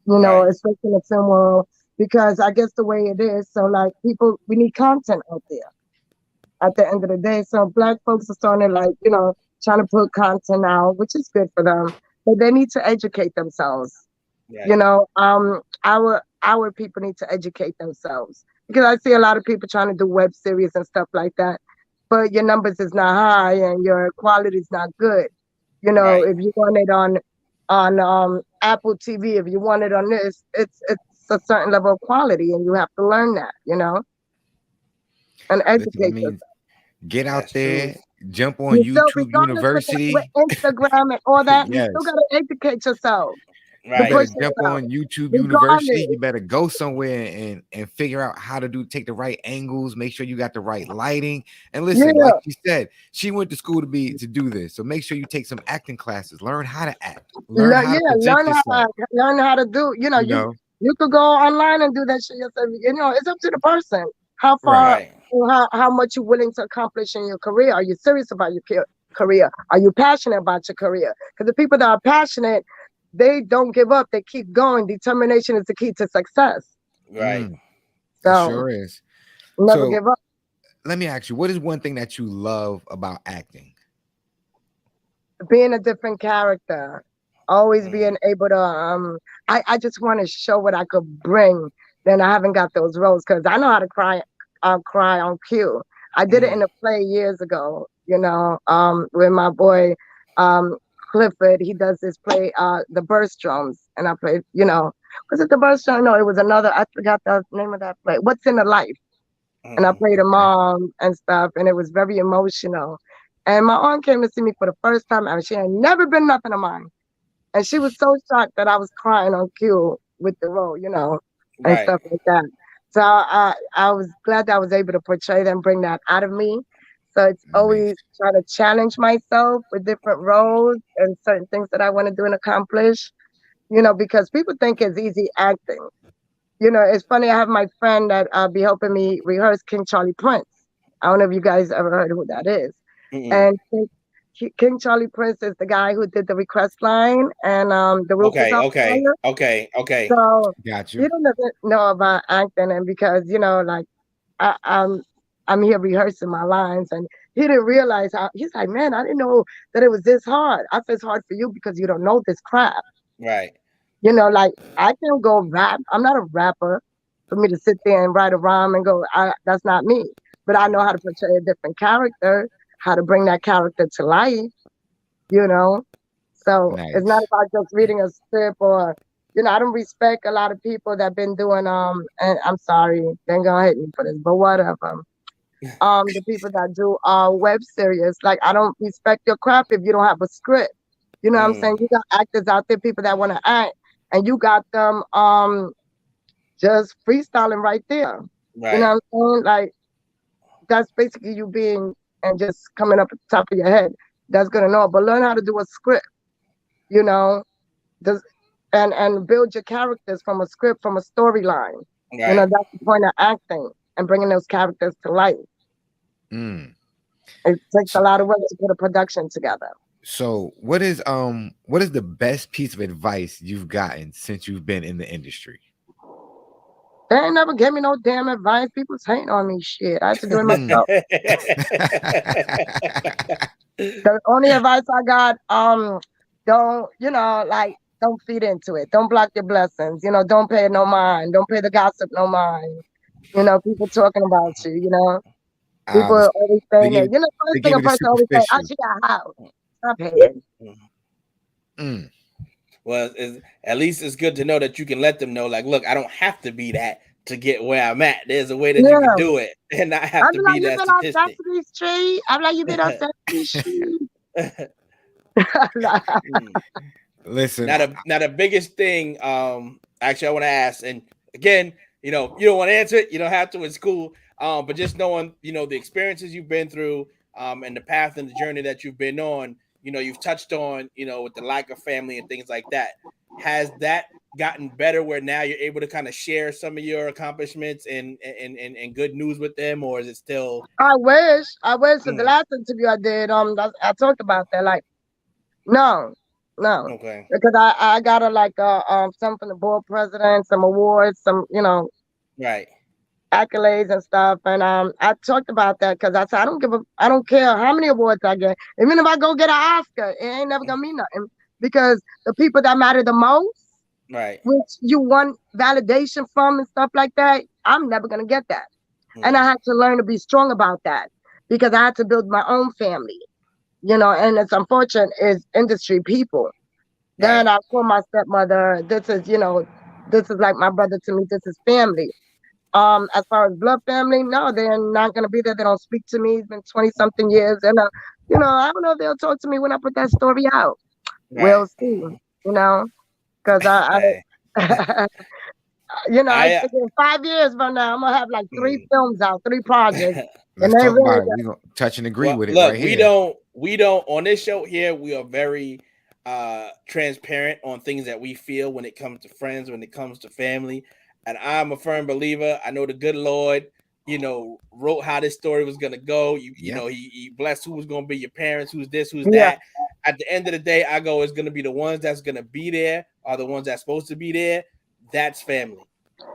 especially in the film world, because I guess the way it is. So like we need content out there at the end of the day. So Black folks are starting to trying to put content out, which is good for them, but they need to educate themselves. Our people need to educate themselves because I see a lot of people trying to do web series and stuff like that. But your numbers is not high and your quality is not good. If you want it on Apple TV, if you want it on this, it's a certain level of quality, and you have to learn that, and educate yourself. Get out there, jump on YouTube University, with Instagram and all that. You still gotta educate yourself. Right. You better jump on YouTube University. You better go somewhere and figure out how to take the right angles, make sure you got the right lighting. And listen, like she said, she went to school to do this. So make sure you take some acting classes, learn how to act, learn how to do, you could go online and do that shit yourself. It's up to the person. How far how much you're willing to accomplish in your career. Are you serious about your career? Are you passionate about your career? Because the people that are passionate, they don't give up. They keep going. Determination is the key to success. Right. So it sure is. Never give up. Let me ask you, what is one thing that you love about acting? Being a different character. Always being able to I just want to show what I could bring. Then I haven't got those roles because I know how to cry on cue. I did it in a play years ago, with my boy Clifford. He does this play, The Burst Drums, and I played, was it The Burst Drum? No, it was another, I forgot the name of that play. What's in the Life? And I played a mom and stuff, and it was very emotional. And my aunt came to see me for the first time, and she had never been nothing of mine. And she was so shocked that I was crying on cue with the role, and stuff like that. So I was glad that I was able to portray that and bring that out of me. So it's always trying to challenge myself with different roles and certain things that I want to do and accomplish, because people think it's easy acting. It's funny. I have my friend that be helping me rehearse King Charlie Prince. I don't know if you guys ever heard who that is. And King Charlie Prince is the guy who did the request line and the roof is on fire. Okay. So got you. He doesn't know about acting, and because I'm here rehearsing my lines, and he didn't realize how. He's like, man, I didn't know that it was this hard. I said it's hard for you because you don't know this craft. Right. Like I can go rap. I'm not a rapper for me to sit there and write a rhyme and go. That's not me. But I know how to portray a different character, how to bring that character to life. So It's not about just reading a script or. I don't respect a lot of people that been doing and I'm sorry, they're gonna hate me for this, but whatever. The people that do web series, like I don't respect your craft if you don't have a script. You know what I'm saying? You got actors out there, people that want to act, and you got them just freestyling right there. Right. You know what I'm saying? Like that's basically you being and just coming up at the top of your head. That's gonna know, but learn how to do a script. And build your characters from a script, from a storyline. Right. That's the point of acting and bringing those characters to life. It takes a lot of work to put a production together. So what is the best piece of advice you've gotten since you've been in the industry? They ain't never gave me no damn advice. People's hating on me. Shit, I have to do it myself. The only advice I got, don't don't feed into it. Don't block your blessings. Don't pay it no mind. Don't pay the gossip no mind. People talking about you. People Honestly, always they saying give that. it, First they thing give a it a person always say, "Oh, superficial. she got a house." Stop hating. Mm. Well, at least it's good to know that you can let them know, like, look, I don't have to be that to get where I'm at. There's a way that you can Yeah. do it and not have I to be be like, you that been on statistic. Sesame Street? I'm like, you been on Sesame Street? Listen, Now the biggest thing, actually I want to ask, and again, you don't want to answer it, you don't have to, it's cool. But just knowing, the experiences you've been through, and the path and the journey that you've been on, you've touched on, with the lack of family and things like that. Has that gotten better where now you're able to kind of share some of your accomplishments and good news with them, or is it still? I wish. So the last interview I did, I talked about that. Like, no, Okay. because I got some from the board president, some awards, some Right. accolades and stuff, and I talked about that because I said I don't care how many awards I get, even if I go get an Oscar, it ain't never gonna mean nothing because the people that matter the most, Right. which you want validation from and stuff like that, I'm never gonna get that, and I had to learn to be strong about that because I had to build my own family. And it's unfortunate is industry people. Then I call my stepmother. This is like my brother to me. This is family. As far as blood family, no, they're not gonna be there. They don't speak to me. It's been 20 something years, and I don't know if they'll talk to me when I put that story out. Right. We'll see. Because Hey. I I think in 5 years from now, I'm gonna have like 3 films out, 3 projects, and let's they talk really about it. We're gonna touch and agree Well, with it look, right we here. don't on this show here, we are very transparent on things that we feel when it comes to friends, when it comes to family. And I'm a firm believer. I know the good Lord, wrote how this story was gonna go. He blessed who was gonna be your parents, who's this, who's Yeah. that. At the end of the day, I go, it's gonna be the ones that's gonna be there, are the ones that's supposed to be there. That's family.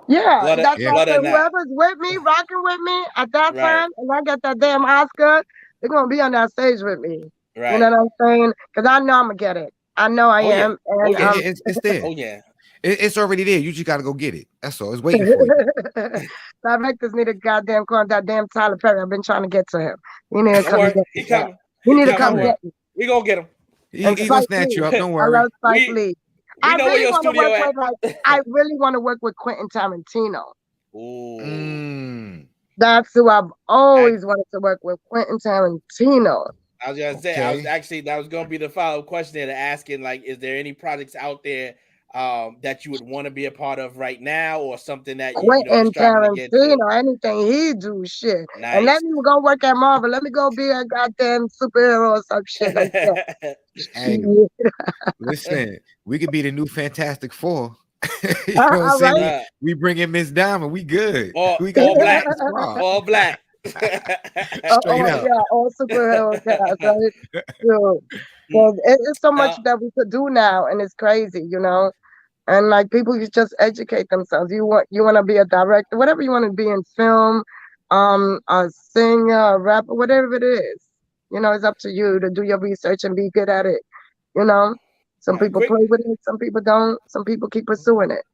Yeah, that's why Blood I or said not. whoever's with me, rocking with me at that Right. time, and I get that damn Oscar, they're gonna be on that stage with me. Right. You know what I'm saying? Because I know I'm gonna get it. I know I am. Yeah. And Yeah, it's there. Oh yeah. It's already there. You just got to go get it. That's all. It's waiting for you. directors need a goddamn call that damn Tyler Perry. I've been trying to get to him. He need to Don't come worry. get He me. coming. He need to Don't come worry. get me. We gonna get him. He And gonna Spike snatch you Lee. up. Don't I worry. love Spike Lee. I know where really your want to studio work at. with I really want to work with Quentin Tarantino. Ooh. That's who I've always wanted to work with, Quentin Tarantino. I was gonna say, that was gonna be the follow-up question there to asking, like, is there any projects out there that you would want to be a part of right now, or something that you're Quentin striving to get to? Tarantino, anything he do, shit. Nice. And let me go work at Marvel. Let me go be a goddamn superhero or some shit like that. Hey, listen, we could be the new Fantastic Four. You know what I'm saying? Right. We bring in Miss Diamond. We good. All We got black. squad. All black. Straight up. Yeah, all superhero cast, right? So it's so much that we could do now, and it's crazy, And like people just educate themselves. You want to be a director, whatever you want to be in film, a singer, a rapper, whatever it is. It's up to you to do your research and be good at it. Some people play with it, some people don't. Some people keep pursuing it.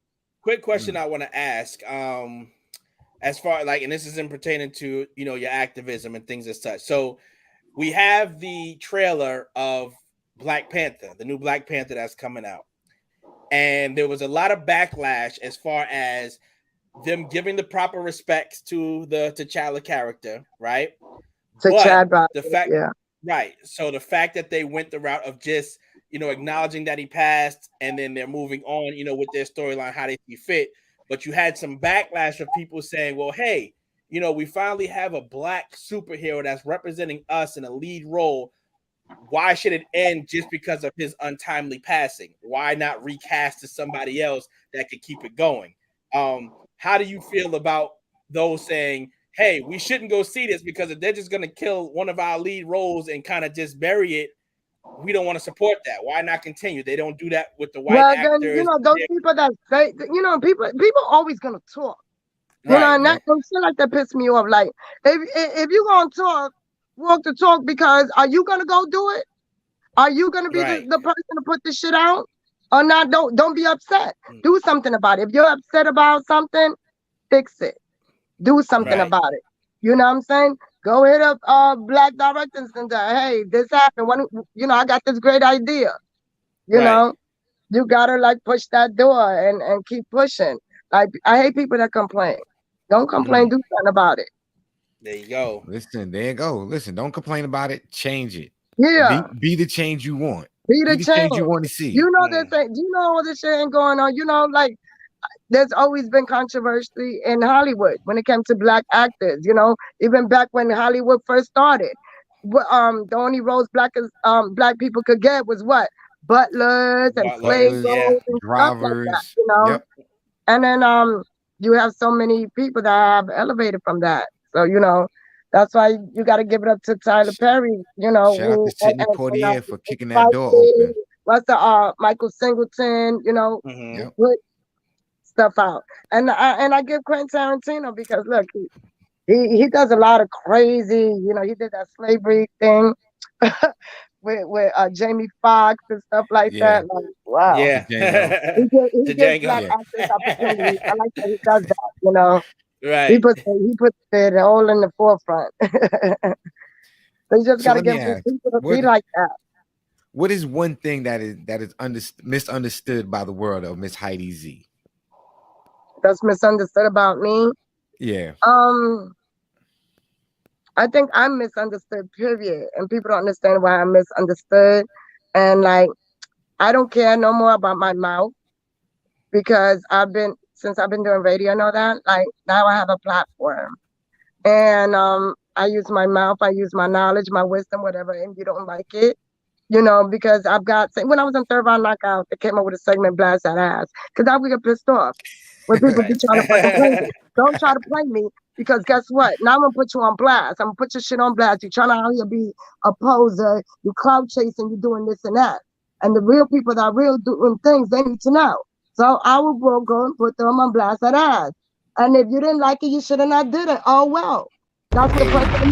Quick question I want to ask. As far and this isn't pertaining to your activism and things as such. So we have the trailer of Black Panther, the new Black Panther that's coming out. And there was a lot of backlash as far as them giving the proper respects to the T'Challa character, right? Right. So the fact that they went the route of just, acknowledging that he passed, and then they're moving on, with their storyline, how they see fit. But you had some backlash of people saying, well, hey, we finally have a Black superhero that's representing us in a lead role. Why should it end just because of his untimely passing? Why not recast to somebody else that could keep it going? How do you feel about those saying, hey, we shouldn't go see this because if they're just going to kill one of our lead roles and kind of just bury it, we don't want to support that. Why not continue? They don't do that with the white actors. Then, those people that say, people always going to talk. And that shit like that piss me off. Like, if you're going to walk the talk, because are you going to go do it? Are you going to be the person to put this shit out? or not. Don't be upset. Do something about it. If you're upset about something, fix it. Do something about it. You know what I'm saying? Go hit up black directors and say, hey, this happened. I got this great idea. You know, you gotta like push that door and keep pushing. Like, I hate people that complain. Don't complain. Do something about it. There you go. Listen, there you go. Listen, don't complain about it. Change it. Yeah. Be the change you want. Be the change you want to see. You know this ain't. You know all this shit ain't going on. You know, like, there's always been controversy in Hollywood when it came to black actors. You know, even back when Hollywood first started, the only roles black people could get was what? Butlers and slave roles and drivers, stuff like that. You know, and then you have so many people that have elevated from that. So you know, that's why you got to give it up to Tyler Perry. You know, shout out to Sidney Poitier for kicking that door open. What's the Michael Singleton? You know, put stuff out, and I give Quentin Tarantino because look, he does a lot of crazy. You know, he did that slavery thing. with Jamie Foxx and stuff like that. Like, wow. Yeah. He gives black actors opportunities. I like that he does that, you know. Right. He puts it all in the forefront. So you just gotta get people to be like that. What is one thing that is misunderstood by the world of Miss Heidy Z? That's misunderstood about me? Yeah. I think I'm misunderstood, period. And people don't understand why I'm misunderstood. And like, I don't care no more about my mouth because since I've been doing radio and all that, like now I have a platform. And I use my mouth, I use my knowledge, my wisdom, whatever, and you don't like it. You know, because when I was in Third Round Knockout, they came up with a segment, Blast That Ass. Because I would get pissed off when people be trying to fucking play me. Don't try to play me. Because guess what? Now I'm going to put you on blast. I'm going to put your shit on blast. You're trying to out here be a poser. You cloud chasing. You're doing this and that. And the real people that are real doing things, they need to know. So I will go and put them on blast that ass. And if you didn't like it, you should have not did it. Oh, well. That's the person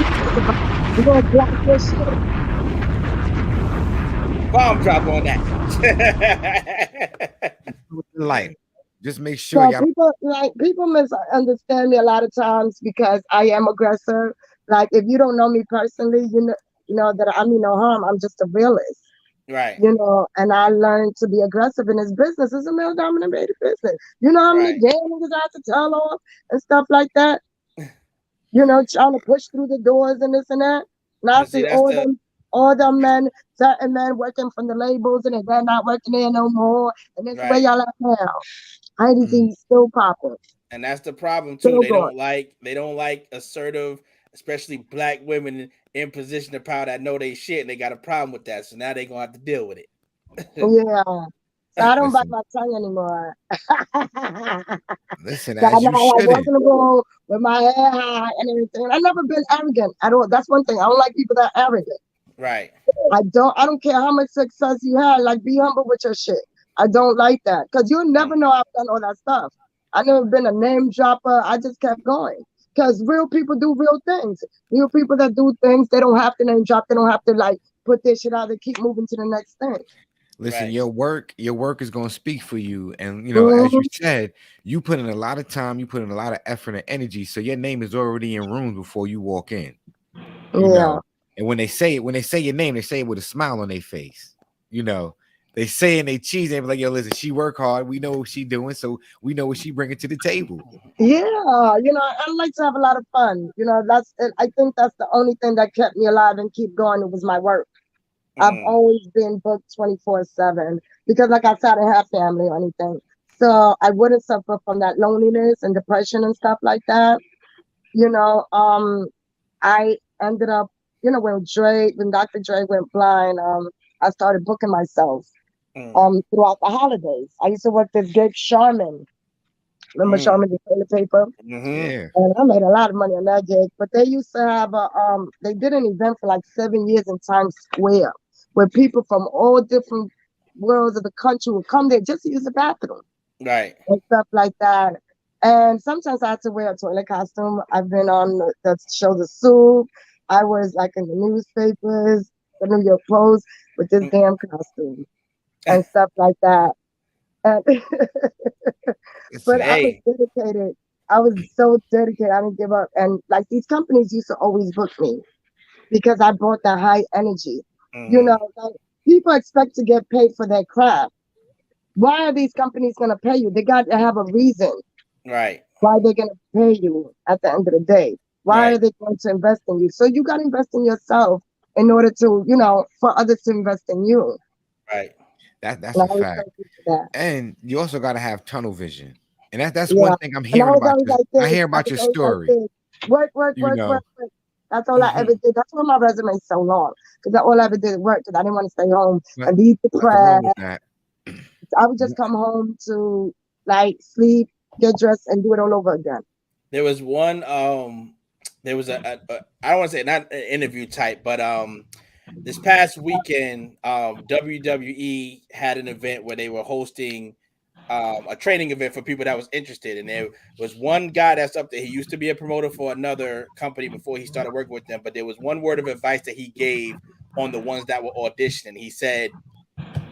you're going to block your shit. Bomb drop on that. Like. Just make sure people misunderstand me a lot of times because I am aggressive. Like if you don't know me personally, you know that I mean no harm. I'm just a realist. Right. You know, and I learned to be aggressive in this business. It's a male dominated business. You know how many damn niggas I have to tell off and stuff like that? You know, trying to push through the doors and this and that. Now I see all them men, certain men working from the labels and they're not working there no more. And that's where y'all at now. Heidy Z still popping. And that's the problem too. They don't like assertive, especially black women in position of power that know they shit and they got a problem with that. So now they're gonna have to deal with it. Yeah. So I don't bite my tongue anymore. Listen, as you should. I wasn't go with my hair high and everything. I've never been arrogant at all. That's one thing. I don't like people that are arrogant. Right. I don't care how much success you had. Like, be humble with your shit. I don't like that because you'll never know I've done all that stuff. I've never been a name dropper. I just kept going because real people do real things. Real people that do things, they don't have to name drop. They don't have to like put their shit out. They keep moving to the next thing. Listen, your work is going to speak for you. And, you know, as you said, you put in a lot of time, you put in a lot of effort and energy. So your name is already in rooms before you walk in. You know? And when they say your name, they say it with a smile on their face. You know, they say and they cheese. They be like, yo, listen, she work hard. We know what she doing. So we know what she bringing to the table. Yeah. You know, I like to have a lot of fun. You know, I think that's the only thing that kept me alive and keep going. It was my work. I've always been booked 24/7 because, like I said, I didn't have family or anything. So I wouldn't suffer from that loneliness and depression and stuff like that. You know, I ended up, you know, when Dr. Dre went blind, I started booking myself throughout the holidays. I used to work this gig, Charmin. Remember Charmin, the toilet paper? Yeah. And I made a lot of money on that gig. But they used to have they did an event for like 7 years in Times Square, where people from all different worlds of the country would come there just to use the bathroom. Right. And stuff like that. And sometimes I had to wear a toilet costume. I've been on the show The Soup. I was like in the newspapers, the New York Post, with this damn costume and stuff like that. And but I was Hey. dedicated. I was so dedicated. I didn't give up. And like these companies used to always book me because I brought that high energy. You know, like, people expect to get paid for their craft. Why are these companies going to pay you? They got to have a reason Right. why they're going to pay you at the end of the day. Why are Right. they going to invest in you? So you got to invest in yourself in order to, you know, for others to invest in you. Right. That's And I a always fact. tell people that. And you also got to have tunnel vision. And that's one Yeah. thing I'm And I hearing was about always you. like I this. hear I about was your always like story. this. Work, work, You work, know, work, work. That's all I ever did. That's why my resume is so long. Because all I ever did was work because I didn't want to stay home but and be nothing wrong with depressed. that. I would just come home to like sleep, get dressed, and do it all over again. There was one there was a I don't want to say not an interview type, but this past weekend WWE had an event where they were hosting a training event for people that was interested, and there was one guy that's up there. He used to be a promoter for another company before he started working with them, but there was one word of advice that he gave on the ones that were auditioning. He said,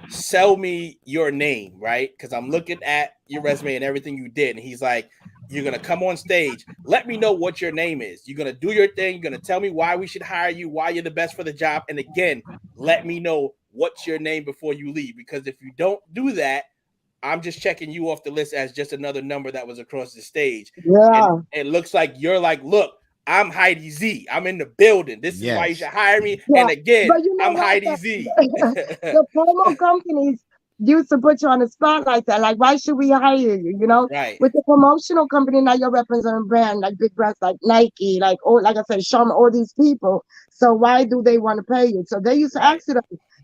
sell me your name, right? Because I'm looking at your resume and everything you did. And he's like, you're going to come on stage. Let me know what your name is. You're going to do your thing. You're going to tell me why we should hire you, why you're the best for the job. And again, let me know what's your name before you leave. Because if you don't do that, I'm just checking you off the list as just another number that was across the stage. And Yeah. it looks like you're like, look, I'm Heidy Z. I'm in the building. This is why you should Yes. hire me. Yeah. And again, But you know I'm what? Heidy Z. The promo companies used to put you on the spot like that. Like, why should we hire you? You know, Right. with the promotional company, now you're representing brand like big brands like Nike, like like I said, Sharma, all these people. So why do they want to pay you? So they used to Right. ask it.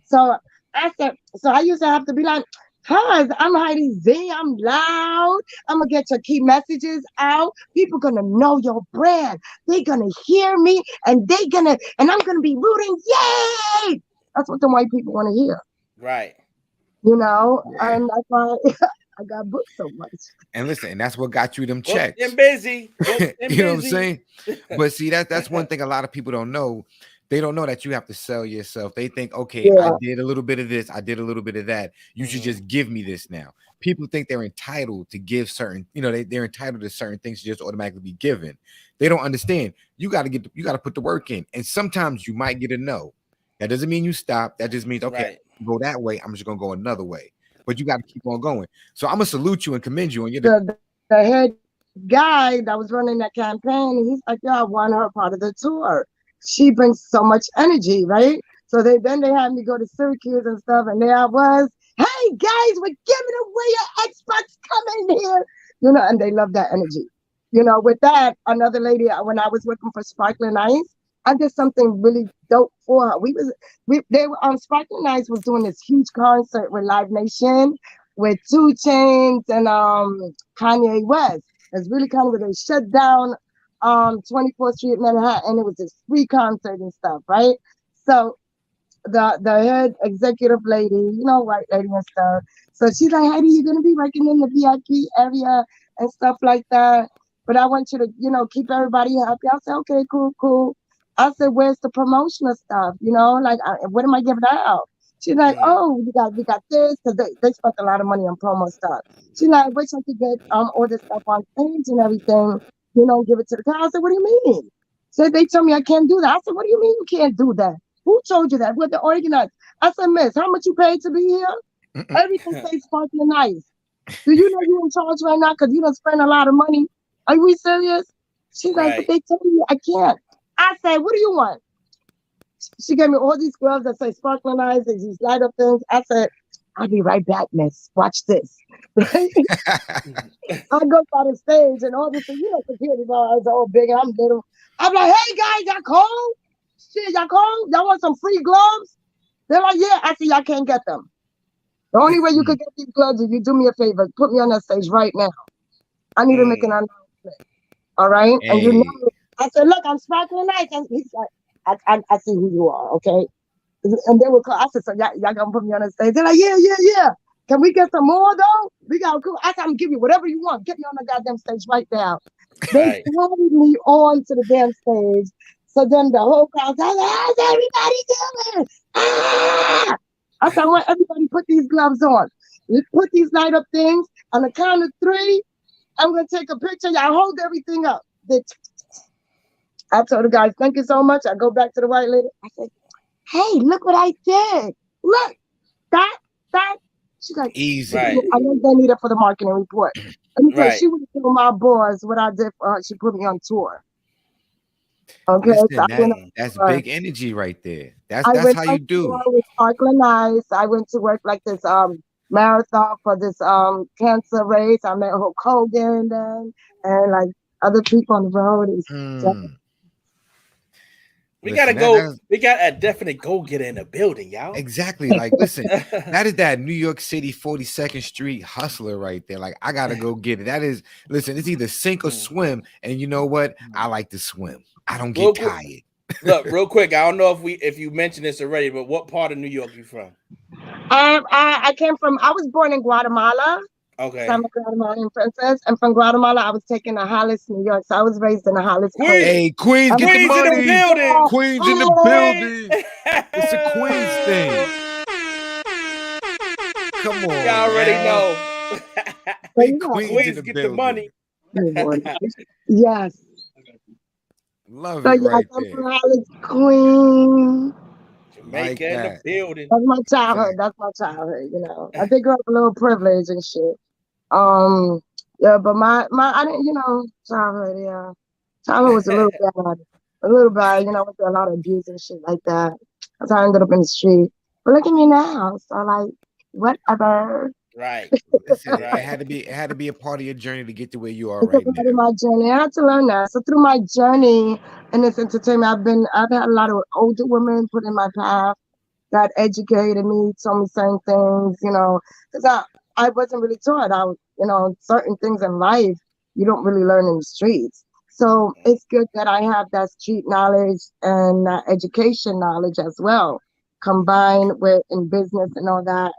So I said, so I used to have to be like, hi, I'm Heidy Z. I'm loud. I'm gonna get your key messages out. People gonna know your brand. They're gonna hear me, and I'm gonna be rooting. Yay! That's what the white people want to hear. Right. You know, Yeah. and that's why I got booked so much. And listen, and that's what got you them Booked checks. and busy. Booked and You know what I'm busy. saying? But see, that's one thing a lot of people don't know. They don't know that you have to sell yourself. They think, okay, I Yeah, did a little bit of this, I did a little bit of that. You should just give me this now. People think they're entitled to give certain, they're entitled to certain things to just automatically be given. They don't understand. You got to put the work in. And sometimes you might get a no. That doesn't mean you stop. That just means, okay, Right. go that way. I'm just gonna go another way. But you got to keep on going. So I'm gonna salute you and commend you on your the head guy that was running that campaign, he's like, "Yeah, I want her part of the tour. She brings so much energy, right?" So they had me go to Syracuse and stuff, and there I was. Hey guys, we're giving away your Xbox. Come in here, and they love that energy. With that, another lady when I was working for Sparkling Ice, I did something really dope for her. They were Sparkling Ice was doing this huge concert with Live Nation, with 2 Chainz and Kanye West. It's really kind of where they shut down 24th Street Manhattan. It was this free concert and stuff, right? So the head executive lady, white lady and stuff. So she's like, Heidi, you're gonna be working in the VIP area and stuff like that. But I want you to, keep everybody happy. I said, okay, cool, cool. I said, where's the promotional stuff? Like, what am I giving out? She's like, oh, we got this, because they spent a lot of money on promo stuff. She's like, wish I could get all this stuff on stage and everything, give it to the crowd. I said, what do you mean? So they told me I can't do that. I said, what do you mean you can't do that? Who told you that? What the organized? I said, miss, how much you paid to be here? Everything stays sparkling nice. Do you know you're in charge right now because you don't spend a lot of money? Are we serious? She's like, but they told me I can't. I said, what do you want? She gave me all these gloves that say sparkling eyes and these light up things. I said, I'll be right back, miss. Watch this. I go by the stage and all this, security guards are all big and I'm little. I'm like, hey guys, y'all cold? Shit, y'all cold? Y'all want some free gloves? They're like, yeah. I said, y'all can't get them. The only way you could get these gloves is you do me a favor. Put me on that stage right now. I need to make an announcement. All right? Hey. And I said, look, I'm Sparkling Ice. And he's like, I see who you are, okay? And they were call. I said, so y'all gonna put me on the stage? They're like, yeah. Can we get some more though? We got cool. I said, I'm gonna give you whatever you want. Get me on the goddamn stage right now. They carried me on to the damn stage. So then the whole crowd said, how's everybody doing? Ah! I said, I want everybody put these gloves on. You put these light up things on the count of 3. I'm gonna take a picture. Y'all hold everything up. I told the guys, thank you so much. I go back to the white lady. I said, hey, look what I did. Look, that. She's like, easy. Right. I know they need it for the marketing report. Let me tell you, Right. she would have told my boss what I did for her. She put me on tour. Okay, Listen, so that's big energy right there. I That's went how on you do. tour with Sparkling Ice. I went to work like this marathon for this cancer race. I met Hulk Hogan then, and like other people on the road. We Listen, gotta go. We got a definite go-getter in the building, y'all. Exactly. Like, listen, that is that New York City 42nd Street hustler right there. Like, I gotta go get it. That is, listen, it's either sink or swim. And you know what? I like to swim. I don't get tired. Look, real quick. I don't know if you mentioned this already, but what part of New York you from? I came from. I was born in Guatemala. Okay. So I'm a Guatemalan princess, and from Guatemala, I was taken to Hollis, New York. So I was raised in the Hollis. Queens. Hey, Queens, get the money. In the building. Queens in the building. It's a Queens thing. Come on, y'all already know. Big Queens in the get building. The money. Yes. Love So it yeah, right I'm there. from Hollis, Queen. Jamaica like in the building. That's my childhood. That's my childhood. You know, I did grow up a little privilege and shit. Yeah, but my I didn't, childhood. Yeah, childhood was a little bad. A little bad. You know, went through a lot of abuse and shit like that. That's how I ended up in the street. But look at me now. So like, whatever. Right. Listen, it had to be a part of your journey to get to where you are right now. Of my journey. I had to learn that. So through my journey in this entertainment, I've had a lot of older women put in my path that educated me, told me certain things, because I wasn't really taught. Certain things in life you don't really learn in the streets. So it's good that I have that street knowledge and that education knowledge as well, combined with in business and all that,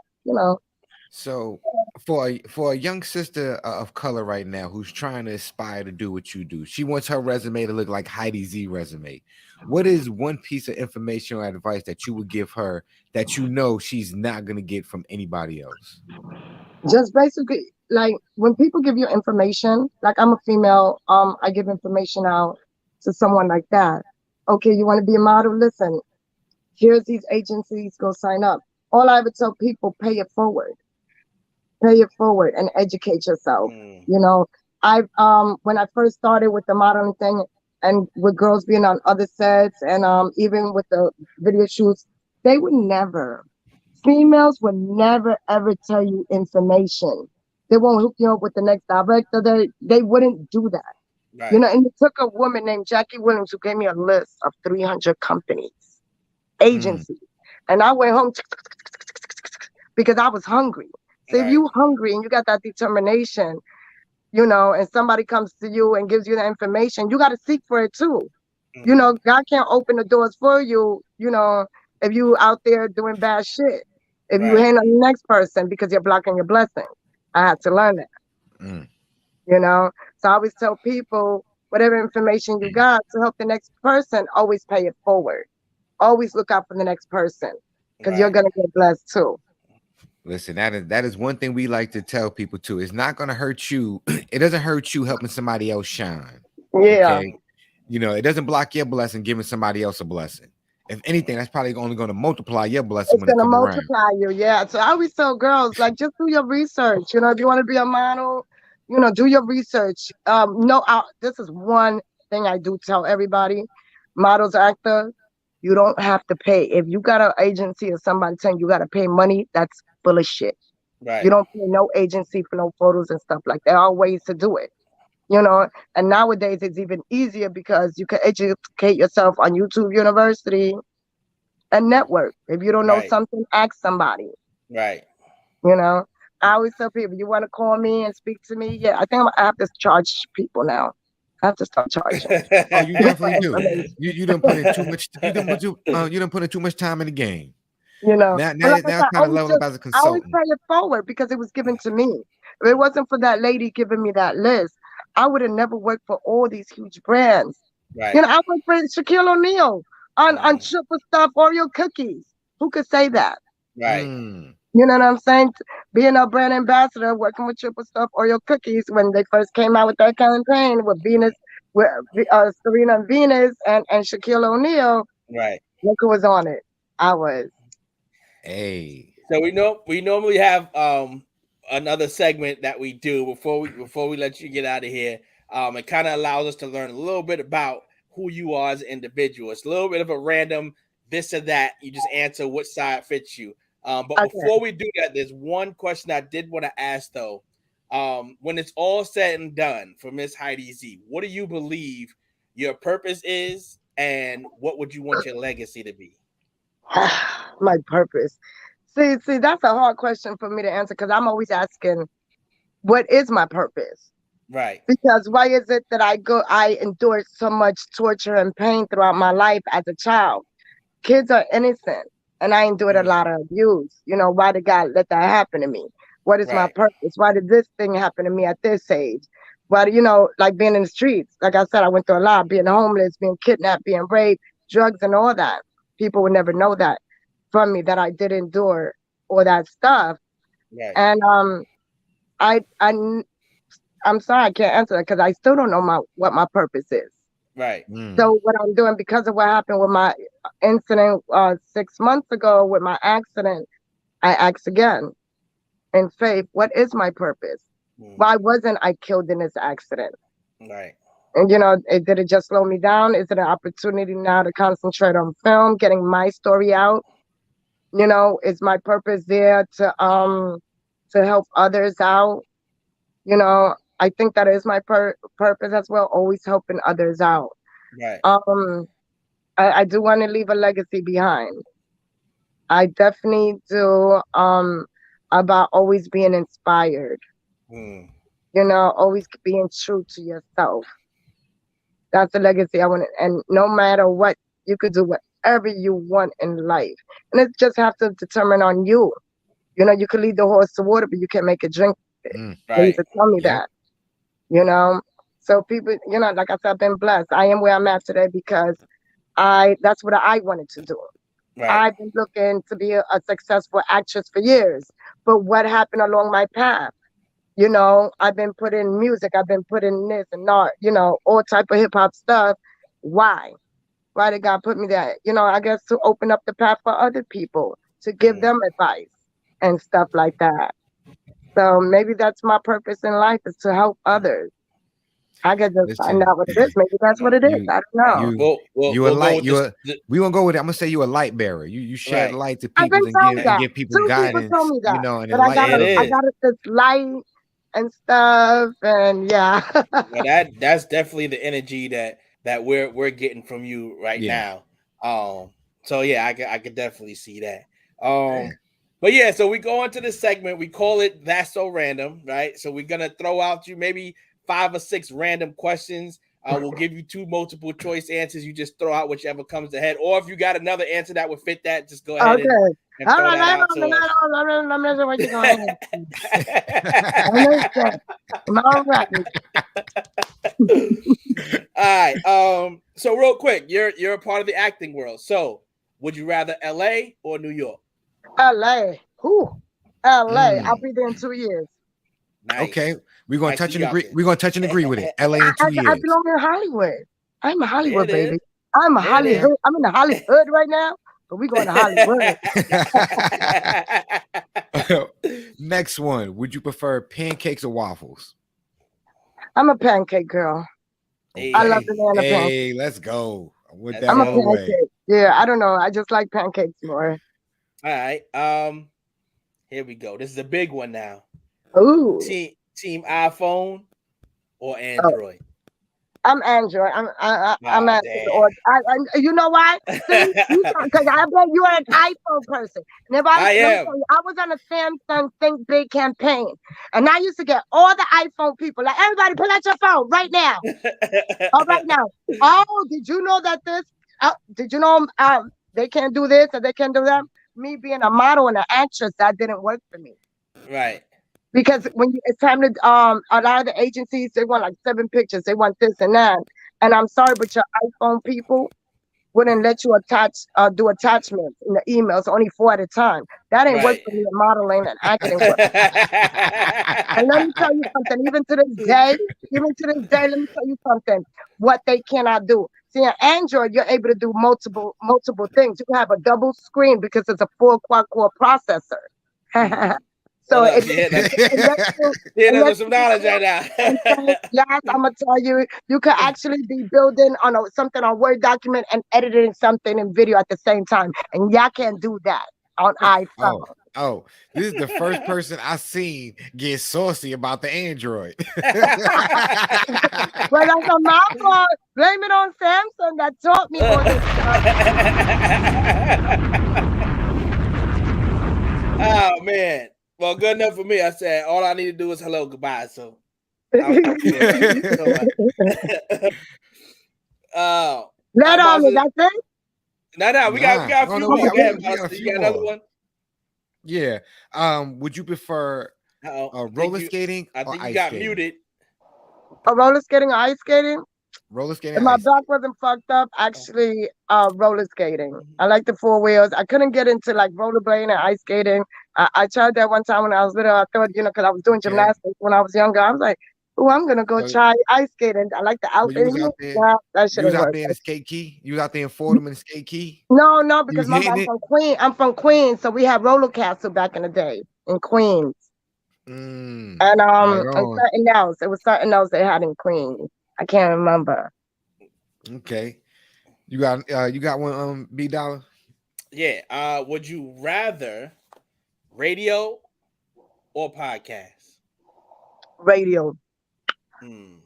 So for a young sister of color right now who's trying to aspire to do what you do, she wants her resume to look like Heidy Z resume. What is one piece of information or advice that you would give her that you know she's not going to get from anybody else? Just basically, like when people give you information, like I'm a female, I give information out to someone like that. Okay, you want to be a model? Listen, here's these agencies, go sign up. All I ever tell people, pay it forward and educate yourself. I've when I first started with the modeling thing and with girls being on other sets and even with the video shoots, females would never ever tell you information. They won't hook you up with the next director. They wouldn't do that. Right. And it took a woman named Jackie Williams who gave me a list of 300 companies, agencies. And I went home because I was hungry. So if you hungry and you got that determination, and somebody comes to you and gives you the information, you got to seek for it too. God can't open the doors for you, if you out there doing bad shit. If you hand on the next person because you're blocking your blessing. I had to learn that. So I always tell people, whatever information you got to help the next person, always pay it forward. Always look out for the next person because you're going to get blessed too. Listen, that is one thing we like to tell people too. It's not going to hurt you. It doesn't hurt you helping somebody else shine. Yeah. Okay? It doesn't block your blessing giving somebody else a blessing. If anything, that's probably only going to multiply your blessing when it comes around. It's going to multiply you, yeah. So I always tell girls, like, just do your research. If you want to be a model, do your research. This is one thing I do tell everybody. Models, actors, you don't have to pay. If you got an agency or somebody saying you got to pay money, that's full of shit. Right. You don't pay no agency for no photos and stuff like that. There are ways to do it. And nowadays it's even easier because you can educate yourself on YouTube University and network. If you don't know something, ask somebody. Right. I always tell people, you want to call me and speak to me? Yeah, I think I have to charge people now. I have to start charging. Oh, you definitely do. You don't put in too much. You don't put in too much time in the game. Now it's kind of level up as a consultant. I always pay it forward because it was given to me. If it wasn't for that lady giving me that list, I would have never worked for all these huge brands. Right. I worked for Shaquille O'Neal on triple stuff Oreo cookies. Who could say that? Right. You know what I'm saying? Being a brand ambassador, working with Triple Stuff Oreo Cookies when they first came out with that campaign with Venus, with Serena Venus and Shaquille O'Neal. Right. Look who was on it. I was. Hey. So we normally have another segment that we do before we let you get out of here. It kind of allows us to learn a little bit about who you are as an individual. It's a little bit of a random this or that. You just answer which side fits you. But Okay. before we do that, there's one question I did want to ask though. When it's all said and done for Miss Heidy Z, what do you believe your purpose is, and what would you want your legacy to be? My purpose. See, that's a hard question for me to answer because I'm always asking, what is my purpose? Right. Because why is it that I endured so much torture and pain throughout my life as a child? Kids are innocent, and I endured a lot of abuse. You know, why did God let that happen to me? What is my purpose? Why did this thing happen to me at this age? Why, like being in the streets? Like I said, I went through a lot, being homeless, being kidnapped, being raped, drugs, and all that. People would never know that from me, that I did endure all that stuff. Right. And I'm sorry I can't answer that because I still don't know what my purpose is. Right. So what I'm doing, because of what happened with my incident 6 months ago with my accident, I asked again in faith, what is my purpose? Why wasn't I killed in this accident? Right. And did it just slow me down? Is it an opportunity now to concentrate on film, getting my story out? Is my purpose there to help others out? I think that is my purpose as well, always helping others out. Right. I do want to leave a legacy behind. I definitely do. About always being inspired. Always being true to yourself. That's the legacy I want. And no matter what, you could do whatever you want in life, and it just have to determine on you. You could lead the horse to water, but you can't make it drink it. They used to tell me that. So people, like I said, I've been blessed. I am where I'm at today because that's what I wanted to do. Right. I've been looking to be a successful actress for years, but what happened along my path? I've been putting music, I've been putting this and art, all type of hip hop stuff. Why did God put me there? I guess to open up the path for other people, to give them advice and stuff like that. So maybe that's my purpose in life, is to help others. I could just find out what it is. Maybe that's what it is. I don't know. You a light. We won't go with it. I'm gonna say you a light bearer. You shed light to people and give people guidance. People told me that. And but I got this light and stuff, and yeah. Well, that's definitely the energy that we're getting from you right now. So yeah, I could definitely see that. But yeah, so we go into this segment. We call it That's So Random, right? So we're gonna throw out you maybe 5 or 6 random questions. We'll give you 2 multiple choice answers. You just throw out whichever comes to head, or if you got another answer that would fit that, just go ahead and throw that out to us. All right. So real quick, you're a part of the acting world. So would you rather LA or New York? LA. LA. I'll be there in 2 years. Nice. Okay. We're gonna touch and agree. We're gonna touch and agree with it. LA in 2 years. I belong in Hollywood. I'm a Hollywood baby. I'm a Hollywood. I'm in the Hollywood right now, but we're going to Hollywood. Next one. Would you prefer pancakes or waffles? I'm a pancake girl. Okay. I love banana pancakes. Hey, let's go. I'm a pancake. Yeah, I don't know. I just like pancakes more. All right. Here we go. This is a big one now. Ooh. Team iPhone or Android? I'm Android. I'm Android. You know why? Because I bet you're an iPhone person. And I am. I was on a Samsung Think Big campaign, and I used to get all the iPhone people like, everybody, pull out your phone right now. Right now. Oh, did you know that this? Did you know they can't do this or they can't do that? Me being a model and an actress, that didn't work for me. Right. Because when it's time to a lot of the agencies, they want like 7 pictures, they want this and that. And I'm sorry, but your iPhone people, wouldn't let you do attachments in the emails, only 4 at a time. That ain't work for me in modeling and acting. And let me tell you something, even to this day, let me tell you something, what they cannot do. See, on Android, you're able to do multiple things. You can have a double screen because it's a 4 quad-core processor. So there's some knowledge right now. Yes, I'm gonna tell you, you could actually be building on something on Word document and editing something in video at the same time, and y'all can't do that on iPhone. Oh, this is the first person I seen get saucy about the Android. Well, that's not my fault. Blame it on Samsung that taught me all this stuff. Oh man. Well, good enough for me. I said all I need to do is hello, goodbye. So let on me, that's it? No, we got a few more. You got another one? Yeah. Would you prefer roller skating or ice skating? I think you got muted. Roller skating or ice skating? Roller skating. If my back wasn't fucked up, actually, roller skating. I like the 4 wheels. I couldn't get into like rollerblading and ice skating. I tried that one time when I was little. I thought, because I was doing gymnastics when I was younger. I was like, oh, I'm gonna go try ice skating. I like the outfit. That shit was out there in the skate key. You was out there in Fordham in the skate key. No, because I'm from Queens. I'm from Queens, so we had roller castle back in the day in Queens. And something else. It was something else they had in Queens. I can't remember. Okay, you got one, B Dollar. Yeah. Would you rather radio or podcast? Radio.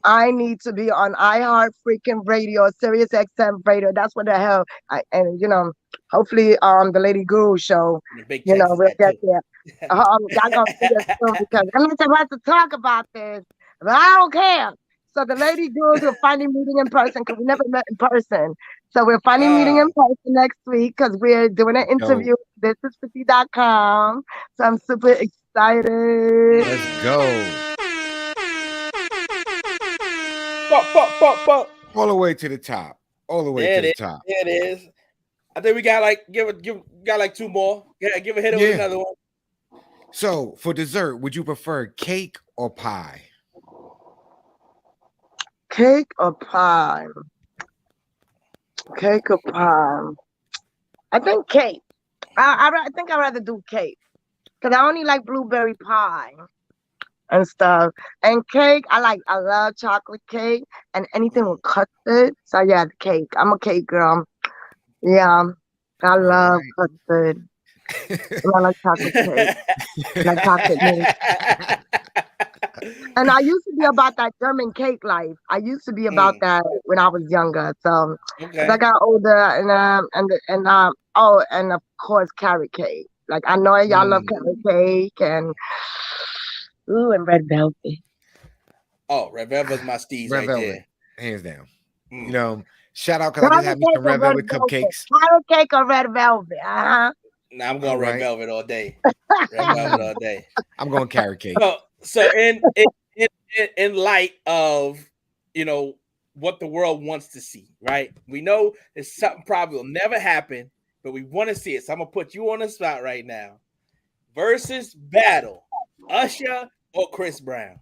I need to be on iHeart freaking radio, Sirius XM radio. That's what the hell. Hopefully, the Lady Guru show. We'll get there. Y'all gonna see us soon because I'm not supposed to talk about this, but I don't care. So the Lady Gurus will finally meeting in person because we never met in person. So we're finally meeting in person next week because we're doing an interview. This is 50.com. So I'm super excited. Let's go. All the way to the top. All the way to the top. There it is. I think we got like got like 2 more. Yeah, give a hit with another one. So for dessert, would you prefer cake or pie? Cake or pie? Cake or pie? I think cake. I think I'd rather do cake because I only like blueberry pie and stuff. And cake, I love chocolate cake and anything with custard. So yeah, the cake. I'm a cake girl. Yeah, I love custard. I like chocolate cake. I like chocolate cake. And I used to be about that German cake life. I used to be about that when I was younger. So as I got older, and of course carrot cake. Like I know y'all love carrot cake and red velvet. Oh, red velvet's my steez right there, hands down. Shout out because I just had me some red velvet cupcakes. Carrot cake or red velvet? Nah, I'm going red velvet all day. Red velvet all day. I'm going carrot cake. So in light of what the world wants to see, right? We know it's something probably will never happen, but we want to see it. So I'm gonna put you on the spot right now. Versus battle, Usher or Chris Brown?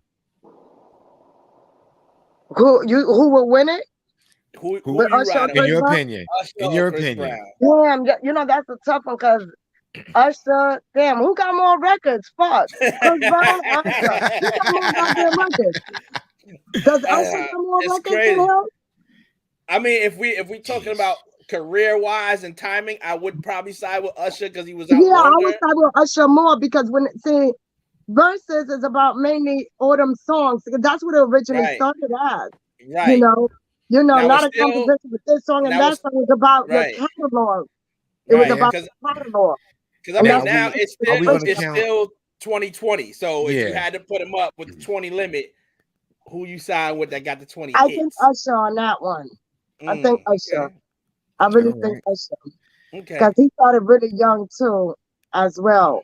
Who will win it? Who in your opinion? In your opinion? Damn, that's a tough one because Usher, damn, who got more records? Fuck. Chris Brown, Usher. Who got more goddamn records? Does Usher have more records than him? I mean, if we talking about career-wise and timing, I would probably side with Usher because he was out longer. I would side with Usher more because Versus is about mainly autumn songs because that's what it originally started as. Right. Not a composition with this song and that song was about your catalog. It was about the catalog. Because now it's still 2020. So if you had to put them up with the 20 limit, who you side with that got the 20 hits? I think Usher on that one. I think Usher. Okay. I really think Usher. Okay. Because he started really young too, as well.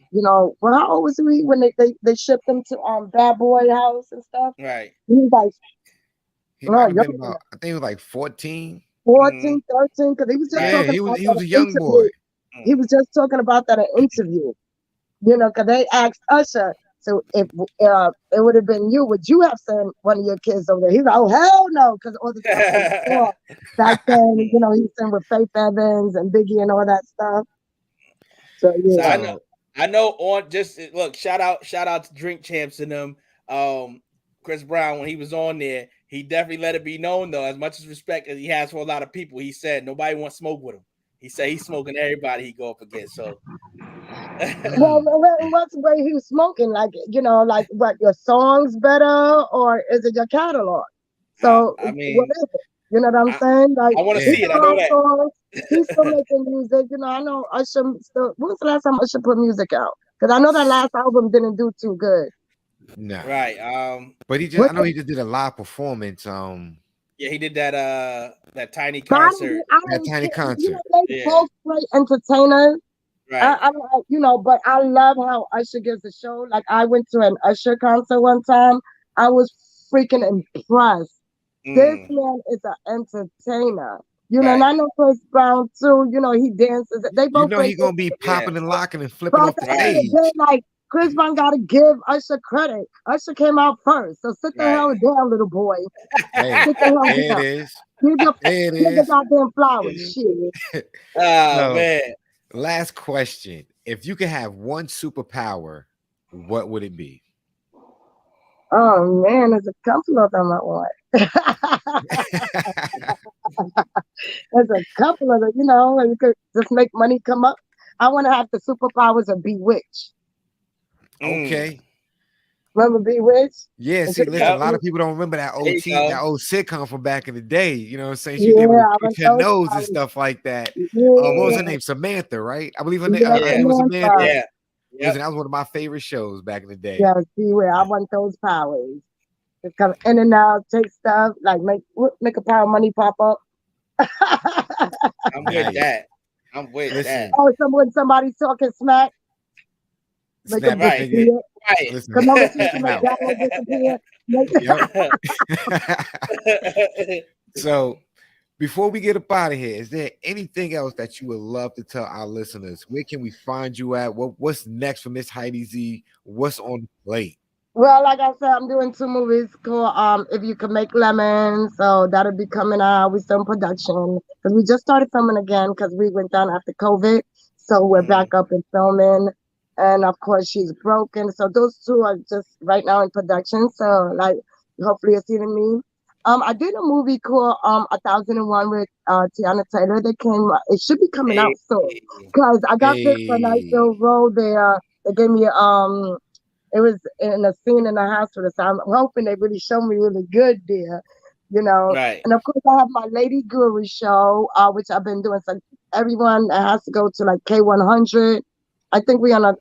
How old was he when they shipped him to Bad Boy House and stuff? Right. He was like, I think he was like 14. 14, 13, because he was just talking about he that was a in young boy. interview. He was just talking about that in interview. You know, because they asked Usher, so if it would have been you, would you have sent one of your kids over there? He's like, oh hell no, because all the stuff that he saw back then, you know, he sang with Faith Evans and Biggie and all that stuff. So yeah. So I know on just look, shout out to Drink Champs and them. Chris Brown, when he was on there, he definitely let it be known though, as much as respect as he has for a lot of people, he said nobody wants smoke with him. He said he's smoking everybody he go up against. So Well, what's the way he was smoking? Like, you know, like what, your songs better or is it your catalog? So I what mean, is it? You know what I'm saying? Like, I want to he see it. I still know has that. songs. He's still making music. You know, I know Usher still. When was the last time Usher put music out? Because I know that last album didn't do too good. No. Right. But I know he just did a live performance. Yeah, he did that tiny concert. That tiny concert. You know, they both great entertainers. Right. I you know, but I love how Usher gives a show. Like I went to an Usher concert one time. I was freaking impressed. This man is an entertainer. You know, and I know Chris Brown too. You know, he dances. They both. You know, he's gonna be popping and locking and flipping off the stage. Like Chris Brown got to give Usher credit. Usher came out first, so sit the hell down, little boy. Hey, sit the hell there down. it is. Give the goddamn flowers. Shit. Oh man. Last question. If you could have one superpower, what would it be? Oh man, there's a couple of them I want. There's a couple of them, you know, you could just make money come up. I want to have the superpowers of Bewitched. Okay. Remember Bewitched? Yeah, see, listen, a lot of people don't remember that old sitcom from back in the day. You know what I'm saying? She did with her nose and stuff like that. What was her name? Samantha, right? I believe her name was Samantha. Yeah. Listen, that was one of my favorite shows back in the day. Yeah, beware. I want those powers. Just come in and out, take stuff, like make a pile of money pop up. I'm with that. I'm with that. Oh, when somebody's talking smack, make a disappear. Right. Come over to disappear. So, before we get up out of here, is there anything else that you would love to tell our listeners? Where can we find you at? What's next for Miss Heidy Z? What's on the plate? Well, like I said, I'm doing 2 movies called If You Could Make Lemons. So that'll be coming out. We're still in production because we just started filming again because we went down after COVID. So we're back up and filming. And of course, She's Broken. So those 2 are just right now in production. So like, hopefully you'll see me. I did a movie called 1001 with Tiana Taylor. It should be coming out soon because I got picked for a nice little role there. They gave me it was in a scene in the hospital, so I'm hoping they really show me really good there, you know. Right. And of course, I have my Lady Guru show, which I've been doing. So everyone that has to go to like K100. I think we on I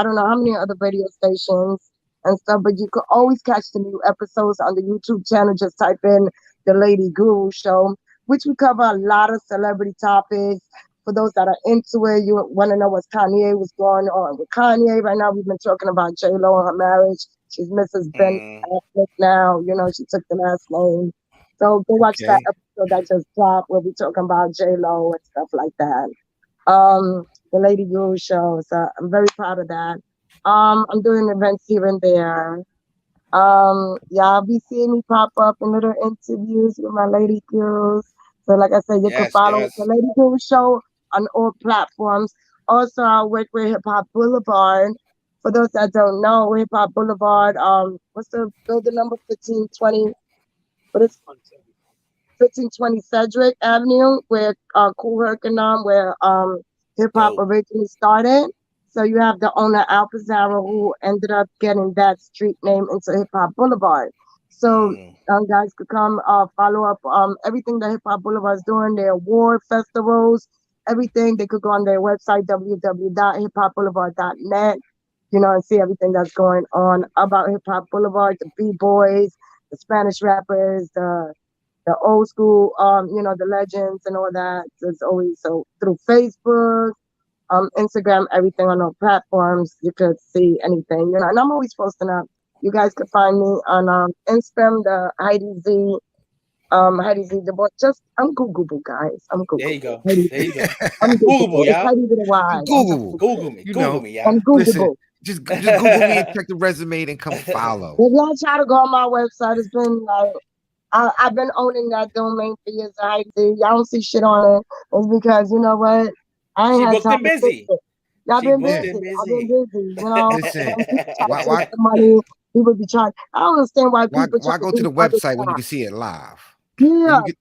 don't know how many other radio stations and stuff, but you could always catch the new episodes on the YouTube channel. Just type in the Lady Guru Show, which we cover a lot of celebrity topics. For those that are into it, you want to know what's going on with Kanye right now. We've been talking about J-Lo and her marriage. She's Mrs. Ben Affleck now. You know, she took the last name. So go watch that episode that just dropped where we're talking about J-Lo and stuff like that. The Lady Guru Show. So I'm very proud of that. I'm doing events here and there. Y'all be seeing me pop up in little interviews with my Lady Gurus. So like I said, you can follow the Lady Guru Show on all platforms. Also, I work with Hip Hop Boulevard. For those that don't know, Hip Hop Boulevard, what's the building number? 1520. What is 1520 Cedric Avenue, where Cool Herc where hip hop originally started. So you have the owner Al Pizarro, who ended up getting that street name into Hip Hop Boulevard. So guys could come follow up everything that Hip Hop Boulevard is doing, their award festivals, everything. They could go on their website, www.hiphopboulevard.net, you know, and see everything that's going on about Hip Hop Boulevard, the B-boys, the Spanish rappers, the old school, you know, the legends and all that. It's always so through Facebook, Instagram, everything on our platforms. You could see anything, you know, and I'm always posting up. You guys could find me on Instagram, the Heidy Z Heidy Z, the boy. Just I'm Googleable, guys. I'm Googleable. There you go. Heidi There you go. I'm Googleable, Googleable. It's y'all. Heidi with a Y. Google. Google me. You Google know, me, y'all. I'm listen, Googleable. just Google me and check the resume and come follow. If y'all try to go on my website, it's been like I've been owning that domain for years. Heidi Z. Y'all don't see shit on it. It's because you know what? I ain't She had booked time and to fix busy. it. Y'all She been booked busy. and I've been busy. busy. You know, Listen, people try to why take the money. People be trying. I don't understand why people try why to go to the do other website when you stuff. can see it live? When Yeah, you get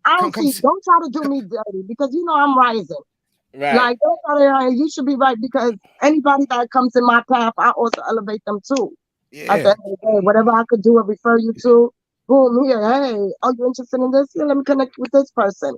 I come don't come see. see, Don't try to do me dirty because you know I'm rising. Right. Like don't try to. You should be right because anybody that comes in my path, I also elevate them too. At the yeah. end of the day, whatever I could do and refer you to, boom, here, hey, are you interested in this? Here, let me connect with this person.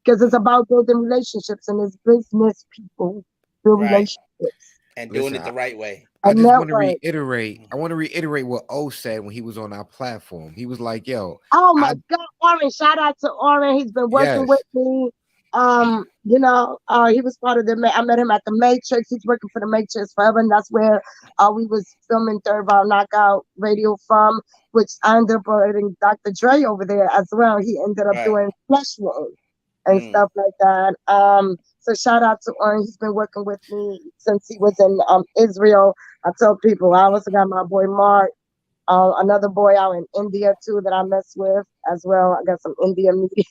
Because it's about building relationships and it's business people build Right. relationships. And doing Listen, it the right way. I A just want to network. reiterate. I want to reiterate what O said when he was on our platform. He was like, "Yo, Oh my I God, Oren, shout out to Oren. He's been working with yes, me. He was part of I met him at the Matrix. He's working for the Matrix forever, and that's where we was filming Third Round Knockout Radio from, which I ended up putting Dr. Dre over there as well. He ended up Right. doing Flesh Wound and Mm. stuff like that. So shout out to Oren. He's been working with me since he was in Israel. I tell people I also got my boy Mark. Another boy out in India too that I mess with as well. I got some India media.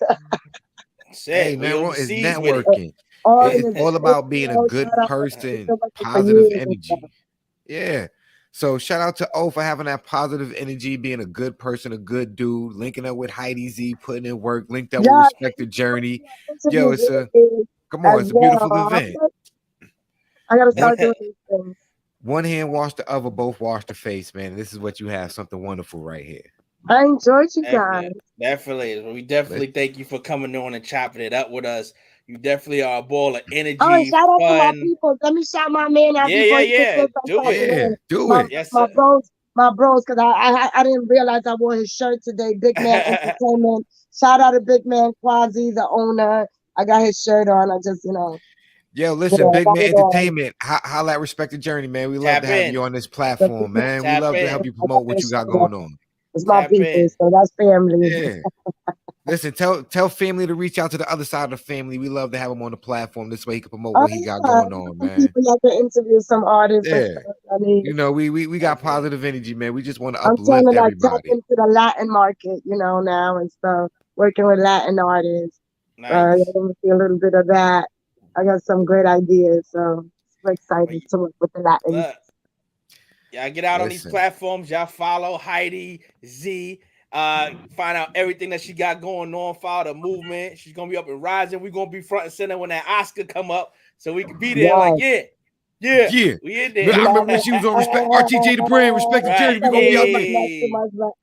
hey Shit. We man, is overseas with it. networking. Oren It's is all about being a shout good out. He's person, been working for positive years and stuff. energy. Yeah. So shout out to O for having that positive energy, being a good person, a good dude, linking up with Heidi Z, putting in work, linked up with Yeah, Respect the Journey. Yo, interviews it's with a me come on, as it's a beautiful well. event. I gotta One start doing these things. one hand wash the other, both wash the face, man. This is what you have, something wonderful right here. I enjoyed you guys. Definitely. Definitely. We definitely Let- thank you for coming on and chopping it up with us. You definitely are a ball of Oh, and energy, shout out to my fun. people. Let me shout my man out Yeah, before yeah, he gets yeah. this. I'm Do it. talking Yeah, in. do My it. Yes, my sir. bros, because I didn't realize I wore his shirt today. Big Man Entertainment. Shout out to Big Man Quasi, the owner. I got his shirt on. I just, Yo, yeah, listen, I Big got Man it on. Entertainment. Holla at Respect the Journey, man. We love to Tap have you in. on this That's platform, it. man. We Tap love to in. help you I got promote what you his got shirt on. going on. It's my Tap people, in. so that's family. Yeah. Listen, tell family to reach out to the other side of the family. We love to have him on the platform. This way he can promote Oh what he got yeah, I going got on, some man. people that can interview some artists and Yeah. stuff. I mean, You know, we got Definitely. positive energy, man. We just want to I'm trying to uplift like tap everybody. into the Latin market, now and stuff. Working with Latin artists. I Nice. want to see a little bit of that. I got some great ideas, so super Well, excited to work with the Latins. look, y'all get out on these Listen. platforms. Y'all follow Heidy Z. Find out everything that she got going on. Follow the movement. She's gonna be up and rising. We're gonna be front and center when that Oscar come up, so we can be there. Like, Yes. yeah, Yeah. we in I there. remember when she was on Respect Rtjthebrand, Respect the Journey. Right. We gonna be out like Hey,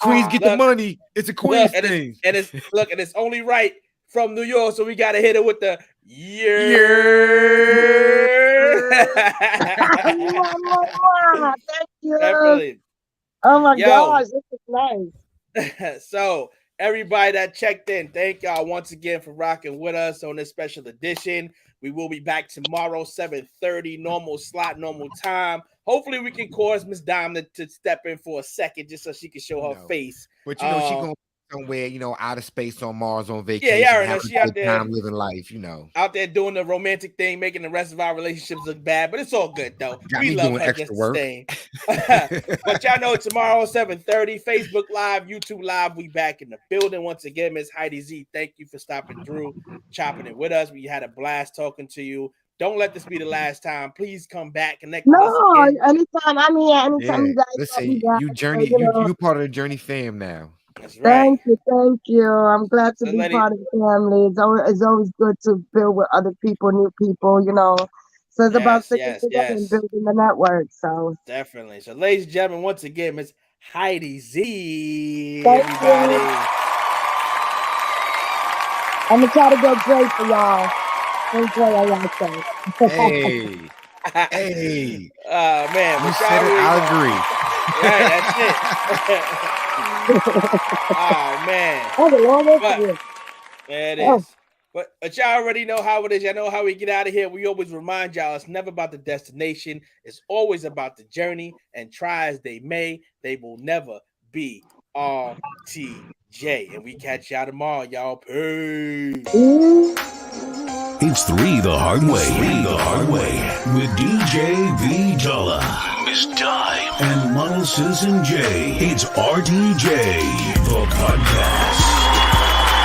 Queens get the look, money. It's a look, Queens and thing. it's only right from New York, so we gotta hit it with the Yeah. Thank you. Definitely. Oh my Yo, gosh, this is nice. so everybody that checked in, thank y'all once again for rocking with us on this special edition. We will be back tomorrow, 7:30, normal slot, normal time. Hopefully, we can cause Miss Diamond to step in for a second just so she can show her face. But she gonna be somewhere, out of space on Mars on Yeah, vacation, already know having she a out good there. time living life, Out there doing the romantic thing, making the rest of our relationships look bad, but it's all good though. Got We me love doing her extra just the work. same. But y'all know tomorrow, 7:30, Facebook Live, YouTube Live. We back in the building once again. Miss Heidy Z, thank you for stopping through, chopping it with us. We had a blast talking to you. Don't let this be the last time. Please come back, connect with us No, again. anytime I'm here, anytime Yeah. you guys want Listen, me back. you So, journey, you part of the Journey fam now. That's right. Thank you. I'm glad to So be part of the family. It's always good to build with other people, new people. So it's about sticking together and yes. building the network. So Definitely. So, ladies and gentlemen, once again, Miss Heidy Z, thank everybody. you. I'm gonna try to go great for y'all. Enjoy y'all say. Hey. Hey. Oh man, You but said y'all it, already I know. agree. Right, that's it. Oh man. That was a long But interview. there it Oh, is. But y'all already know how it is. Y'all know how we get out of here. We always remind y'all it's never about the destination. It's always about the journey. And try as they may, they will never be RTJ. J. And we catch y'all tomorrow, y'all. Peace. It's Three the Hard Way. With DJ V Dollar, Miss Dime, and Model Citizen J. It's RTJ, the podcast.